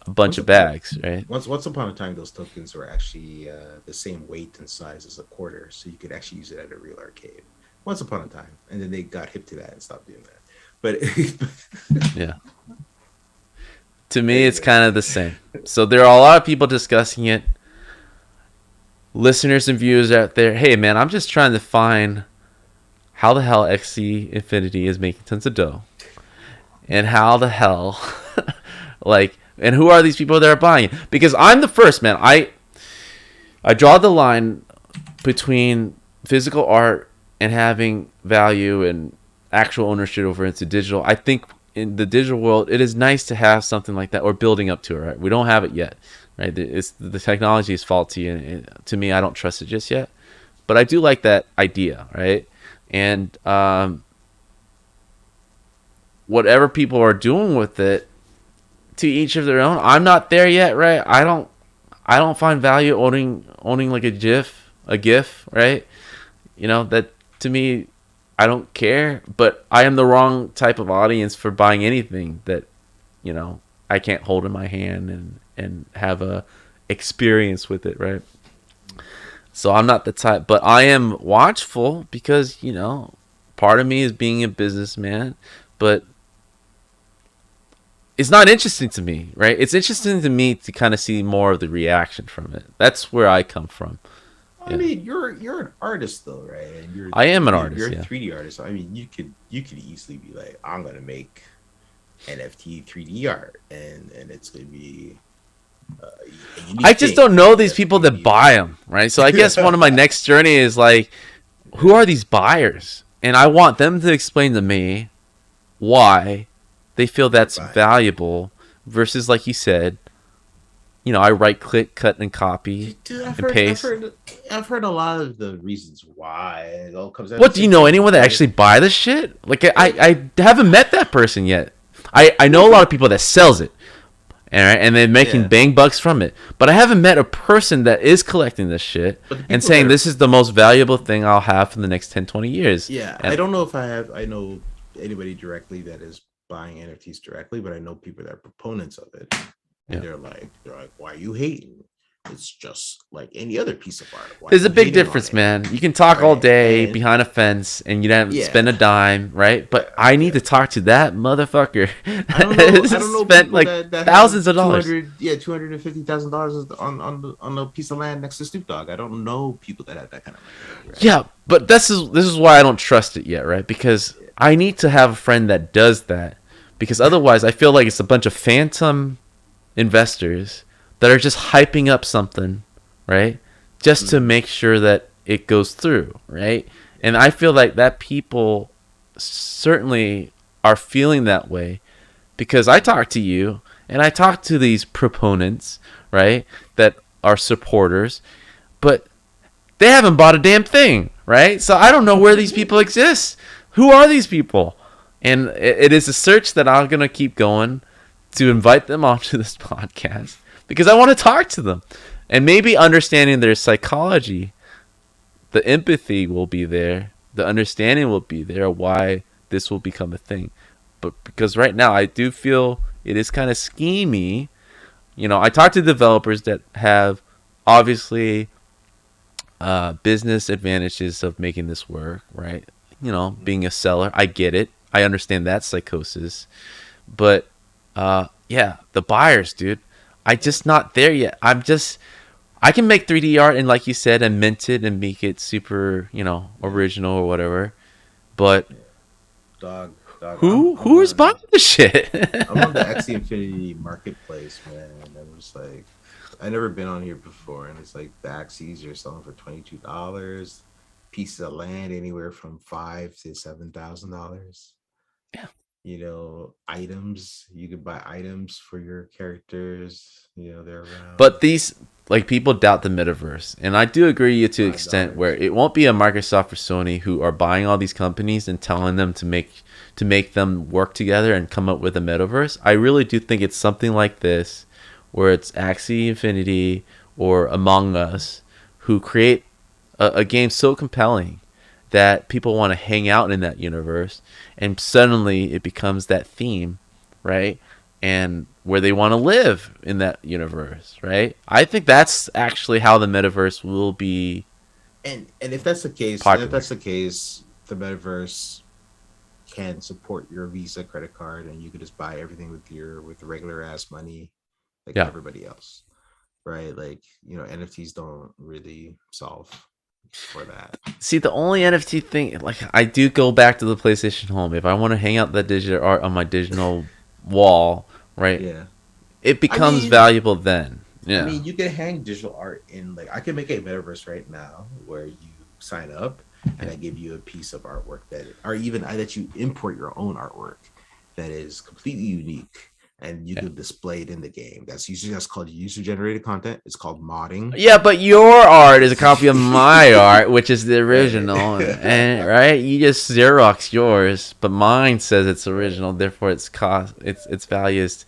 a bunch Once of upon bags, right? once upon a time, those tokens were actually the same weight and size as a quarter, so you could actually use it at a real arcade. Once upon a time, and then they got hip to that and stopped doing that. But Yeah. To me, it's anyway, kind of the same. So there are a lot of people discussing it. Listeners and viewers out there, hey man, I'm just trying to find how the hell XC Infinity is making tons of dough, and how the hell, like, and who are these people that are buying it? Because I'm the first man. I draw the line between physical art and having value and actual ownership over into digital. I think in the digital world, it is nice to have something like that or building up to it. Right, we don't have it yet. Right, the technology is faulty, and to me, I don't trust it just yet. But I do like that idea, right? And whatever people are doing with it, to each of their own. I'm not there yet, right? I don't find value owning like a GIF, right? That to me, I don't care, but I am the wrong type of audience for buying anything that you know I can't hold in my hand and have a experience with it, right? So I'm not the type, but I am watchful because part of me is being a businessman, but it's not interesting to me, right? It's interesting to me to kind of see more of the reaction from it. That's where I come from. I Yeah, mean, you're an artist though, right? And I am an you're artist. a Yeah, 3D artist. I mean, you could easily be like, I'm gonna make NFT 3D art, and it's gonna be a I unique just thing don't know because these that's people that 3D. buy them, right? So I guess one of my next journey is like, who are these buyers? And I want them to explain to me why they feel They're that's buying. valuable versus, like you said, I right click, cut, and copy Dude, I've and heard, I've paste. heard, I've heard a lot of the reasons why. It all comes down to the What do you same know? thing. Anyone that Because actually buy this shit? Like like, I haven't met that person yet. I know a lot of people that sells it, and they're making yeah, bang bucks from it. But I haven't met a person that is collecting this shit but the and people that saying are, this is the most valuable thing I'll have for the next 10, 20 years. yeah, I And don't know if I know anybody directly that is buying NFTs directly, but I know people that are proponents of it. and Yeah. they're like, why are you hating? It's just like any other piece of art. Why are There's a you big hating on difference, it? man. You can talk all Right? day And behind a fence and you don't spend a yeah, dime, right? yeah, But I need yeah. to talk to that motherfucker I that don't know spent people like that have thousands of dollars. $250,000 on a piece of land next to Snoop Dogg. I don't know people that have that kind of money, right? Yeah, but this is why I don't trust it yet, right? Because Yeah. I need to have a friend that does that. Because otherwise, I feel like it's a bunch of phantom investors that are just hyping up something, right? Just to Mm, make sure that it goes through, right? yeah. And I feel like that people certainly are feeling that way because I Mm, talk to you and I talk to these proponents, right? That are supporters, but they haven't bought a damn thing, right? So I don't know where these people exist. Who are these people? And it is a search that I'm gonna keep going to invite them onto this podcast because I want to talk to them, and maybe understanding their psychology, the empathy will be there, the understanding will be there why this will become a thing. But because right now I do feel it is kind of schemy. I talk to developers that have obviously business advantages of making this work, right? Being a seller, I get it. I understand that psychosis, but yeah, the buyers, dude, I yeah. just not there yet. I can make 3D art and like you said, and mint it and make it super, Yeah. original or whatever. But Yeah. Dog, dog. who is buying this shit? I'm on the Axie Infinity marketplace, man. I'm just like, I never been on here before, and it's like the Axies are selling for $22. Pieces of land anywhere from $5,000 to $7,000. Yeah. Items, you could buy items for your characters. They're But around these like people doubt the metaverse, and I do agree to an five extent where dollars. it won't be a Microsoft or Sony who are buying all these companies and telling them to make them work together and come up with a metaverse. I really do think it's something like this, where it's Axie Infinity or Among Us who create a game so compelling that people want to hang out in that universe, and suddenly it becomes that theme, right? And where they want to live in that universe, right? I think that's actually how the metaverse will be And if that's the case, popular. the metaverse can support your Visa credit card, and you can just buy everything with regular ass money, like Yeah. everybody else, right? Like NFTs don't really solve for that. See, the only NFT thing, like, I do go back to the PlayStation Home if I want to hang out that digital art on my digital wall, right? Yeah, It I becomes mean, valuable then. I Yeah. mean, you can hang digital art in like I can make a metaverse right now where you sign up and Yeah. I give you a piece of artwork or even I let you import your own artwork that is completely unique and you Yeah. can display it in the game. That's called user generated content. It's called modding. Yeah, but your art is a copy of my art, which is the Right. original, and right, you just Xerox yours, but mine says it's Right. original, therefore its value is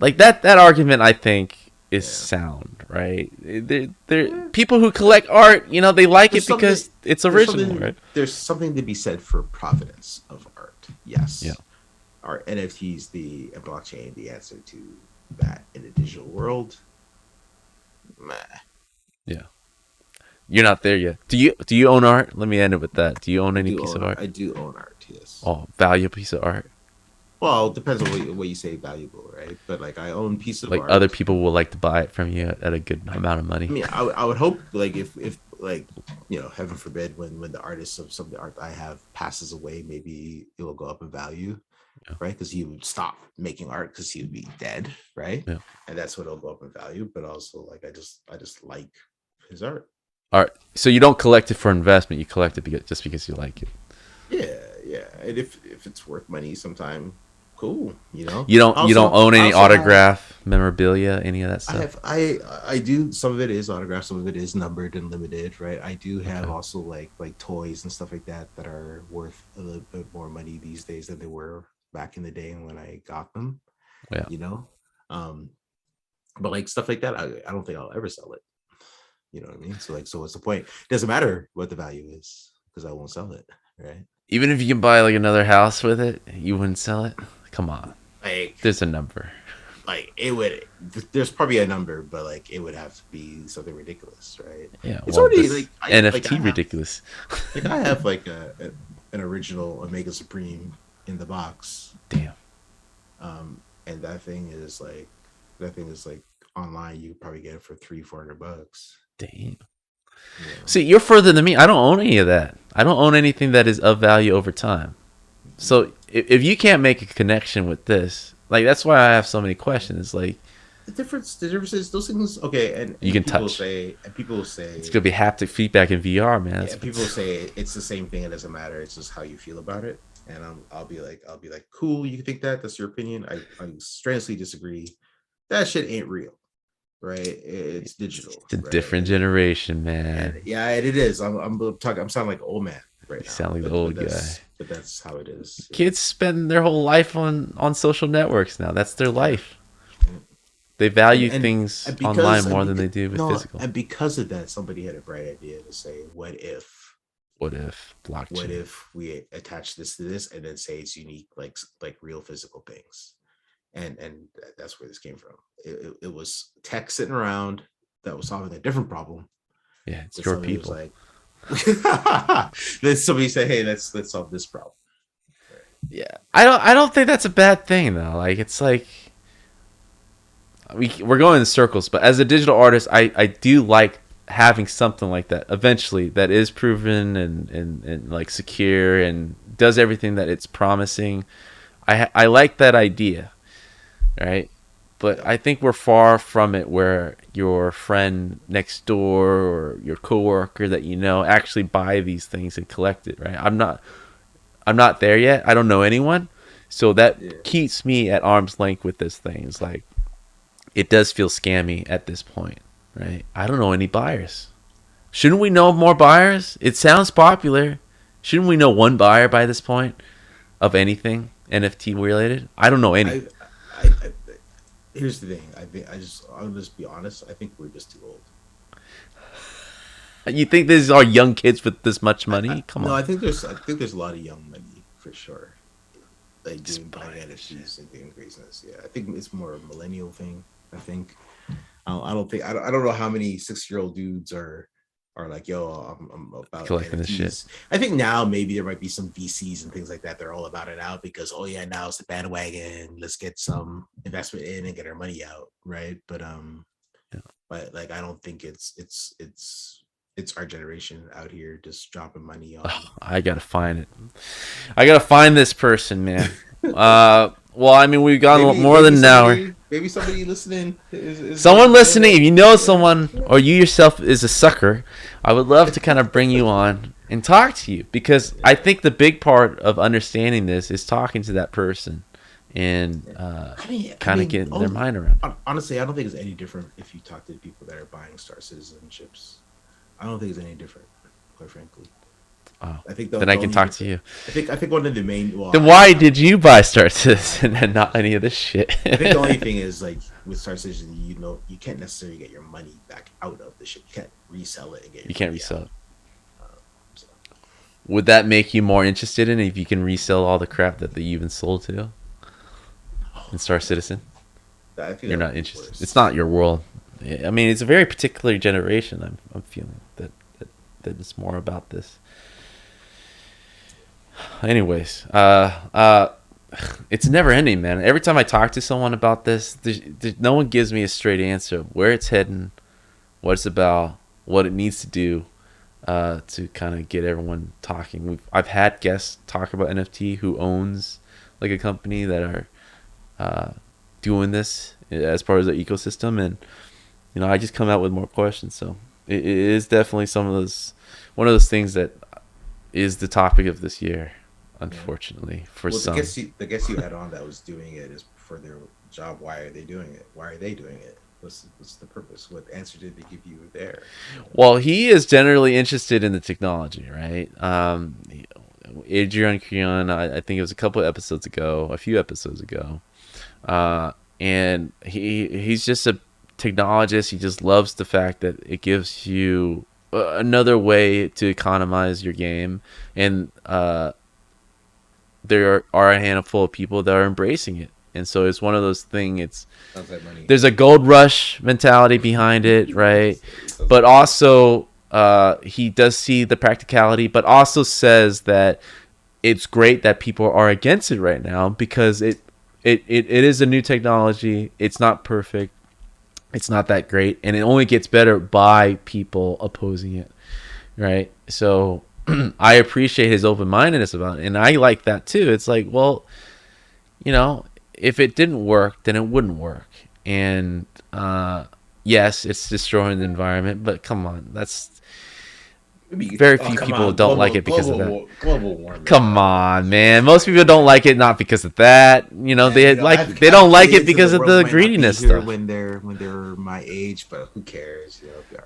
like that argument. I think is Yeah. sound, right? There Yeah. people who collect art, they like There's it something because it's original, right? there's something to be said for provenance of art. Yeah, Yes. Are NFTs the blockchain the answer to that in the digital world? Meh. yeah. You're not there yet. Do you own art? Let me end it with that. Do you own any piece of art? I do own art, yes. Oh, valuable piece of art. Well, it depends on what you say valuable, right? But like I own piece of Like other art. people will like to buy it from you at a good amount of I money. mean, I would hope like if like heaven forbid when the artist of some of the art I have passes away, maybe it will go up in value, Yeah. right? Because he would stop making art because he would be dead, right? Yeah. And that's what it'll go up in value. But also like I just like his art. Art. So you don't collect it for investment. You collect it just because you like it. Yeah, yeah. And if it's worth money sometime, cool, You don't own I any also have autograph memorabilia, any of that I stuff. have I do some of it is autographed, some of it is numbered and limited, right? I do have Okay. also like toys and stuff like that are worth a little bit more money these days than they were back in the day when I got them, Yeah. you know. Um, but like stuff like that, I don't think I'll ever sell it. You know what I mean? So what's the point? It doesn't matter what the value is because I won't sell it, right? Even if you can buy like another house with it, you wouldn't sell it. Come on. Like There's a number. like it would. There's probably a number, but like it would have to be something ridiculous, right? Yeah, It's well, already this like I NFT have ridiculous. like an original Omega Supreme in the box, Damn. and that thing is like online. You probably get it for 300-400 bucks. Damn. You know, See, you're further than me. I don't own any of that. I don't own anything that is of value over time. So if you can't make a connection with this, like that's why I have so many questions. Like the difference is those things. Okay, you can touch. people will It's say, gonna be haptic feedback in VR, man. yeah, people will say it's the same thing. It doesn't matter. It's just how you feel about it. And I'll be like, cool. You think that? That's your opinion. I strenuously disagree. That shit ain't real, right? It's digital, It's a right? different generation, And man. yeah, it is. I'm talking. I'm sounding like an old man right You now, sound like the old guy. but that's how it is. Yeah. Kids spend their whole life on social networks now. That's their Yeah. life. They value And things online because more than they do with no, physical. and because of that, somebody had a bright idea to say, What if what blockchain? if we attach this to this and then say it's unique, like real physical things, and that's where this came from. It was tech sitting around that was solving a different problem. Yeah, it's That your somebody was people. like, then somebody said, hey, let's solve this problem. Yeah, I don't think that's a bad thing though. Like it's like we're going in circles, but as a digital artist, I do like having something like that eventually that is proven and like secure and does everything that it's promising. I like that idea, right? But Yeah, I think we're far from it where your friend next door or your coworker that you know actually buy these things and collect it, right? I'm not there yet. I don't know anyone. So that yeah. keeps me at arm's length with this thing. It's like it does feel scammy at this point, right? I don't know any buyers. Shouldn't we know more buyers? It sounds popular. Shouldn't we know one buyer by this point of anything NFT related? I don't know any. I here's the thing. I'll just be honest. I think we're just too old. You think these are young kids with this much money? Come No, on. I think there's a lot of young money for sure. Like Just doing buy buying this shit. NFTs and doing business. Yeah, I think it's more a millennial thing. I think I don't think I don't know how many 6-year old dudes are like, yo, I'm about Collecting this shit. NFTs. I think now maybe there might be some VCs and things like that. They're all about it now because oh yeah, now it's the bandwagon. Let's get some investment in and get our money out, right? Yeah. But like I don't think it's our generation out here just dropping money on. Oh, I gotta find it. I gotta find this person, man. Well, I mean, we've gone more than an hour. Maybe somebody listening Someone listening, if you know someone or you yourself is a sucker, I would love to kind of bring you on and talk to you because I think the big part of understanding this is talking to that person and kind of getting their mind around it. honestly, I don't think it's any different if you talk to the people that are buying Star Citizenships. I don't think it's any different, quite frankly. Oh, I think then the I can only talk to different. you. I think one of the main. Well, Then why did you buy Star Citizen and not any of this shit? I think the only thing is like with Star Citizen, you know, you can't necessarily get your money back out of the ship. You can't resell it and get You your can't money resell out. it. So, Would that make you more interested in it if you can resell all the crap that you've been sold to in Star Citizen? I think You're that would not be interested. It's worse. not your world. I mean, it's a very particular generation. I'm feeling that it's more about this. Anyways, it's never ending, man. Every time I talk to someone about this, no one gives me a straight answer of where it's heading, what it's about, what it needs to do to kind of get everyone talking. I've had guests talk about NFT who owns like a company that are doing this as part of the ecosystem, and I just come out with more questions. So it is definitely one of those things that is the topic of this year, Yeah. unfortunately for Well, some. the guest you had on that was doing it is for their job. Why are they doing it? Why are they doing it? What's the purpose? What answer did they give you there? Well, he is generally interested in the technology, right? Adrian Creon, I think it was a few episodes ago, and he's just a technologist. He just loves the fact that it gives you another way to economize your game, and there are a handful of people that are embracing it, And so it's one of those things. It's Sounds like money. there's a gold rush mentality behind it, right? It sounds But like money. also, he does see the practicality, but also says that it's great that people are against it right now because it is a new technology. It's not perfect. It's not that great, and it only gets better by people opposing it, right? So I appreciate his open mindedness about it, and I like that too. It's like, well, if it didn't work, then it wouldn't work, and yes, it's destroying the environment, but come on, that's very Oh few come people on, don't like it because of that. global warming, Come bro. on, man. Most people don't like it not because of that. And They I have don't like it kids, and because the of world the might not be greediness here stuff. when they're my age, but who cares? It'll be all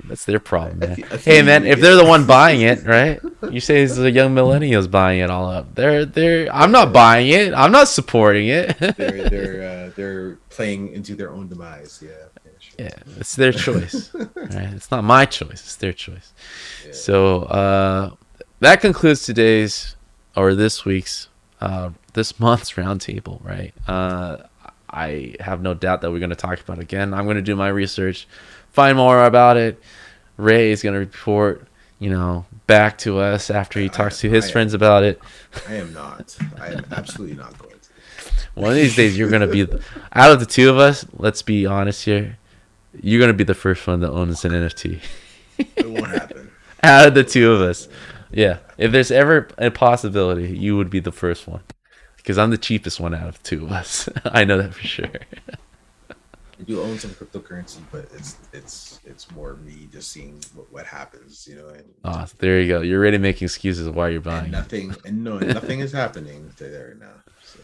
That's their problem, right. man. I feel Hey, you. man, if they're the one buying it, right? You say it's the young millennials buying it all up. They're. I'm not They're buying it. I'm not supporting it. they're playing into their own demise. Yeah, Yeah, it's their choice. sure. Right? It's not my choice. It's their choice. Yeah. So that concludes today's or this week's this month's roundtable. Right. I have no doubt that we're going to talk about it again. I'm going to do my research, find more about it. Ray is going to report, back to us after he talks to his friends about it. I am not. I am absolutely not going One of these days, you're going to be out of the two of us. Let's be honest here. You're going to be the first one that owns an NFT. to. It won't happen. Out of the two of us. Yeah. If there's ever a possibility, you would be the first one. Because I'm the cheapest one out of the two of us. I know that for sure. I do own some cryptocurrency, but it's more me just seeing what happens, and Oh, there you go. You're already making excuses of why you're buying it. nothing, and no, nothing is happening to there now. So.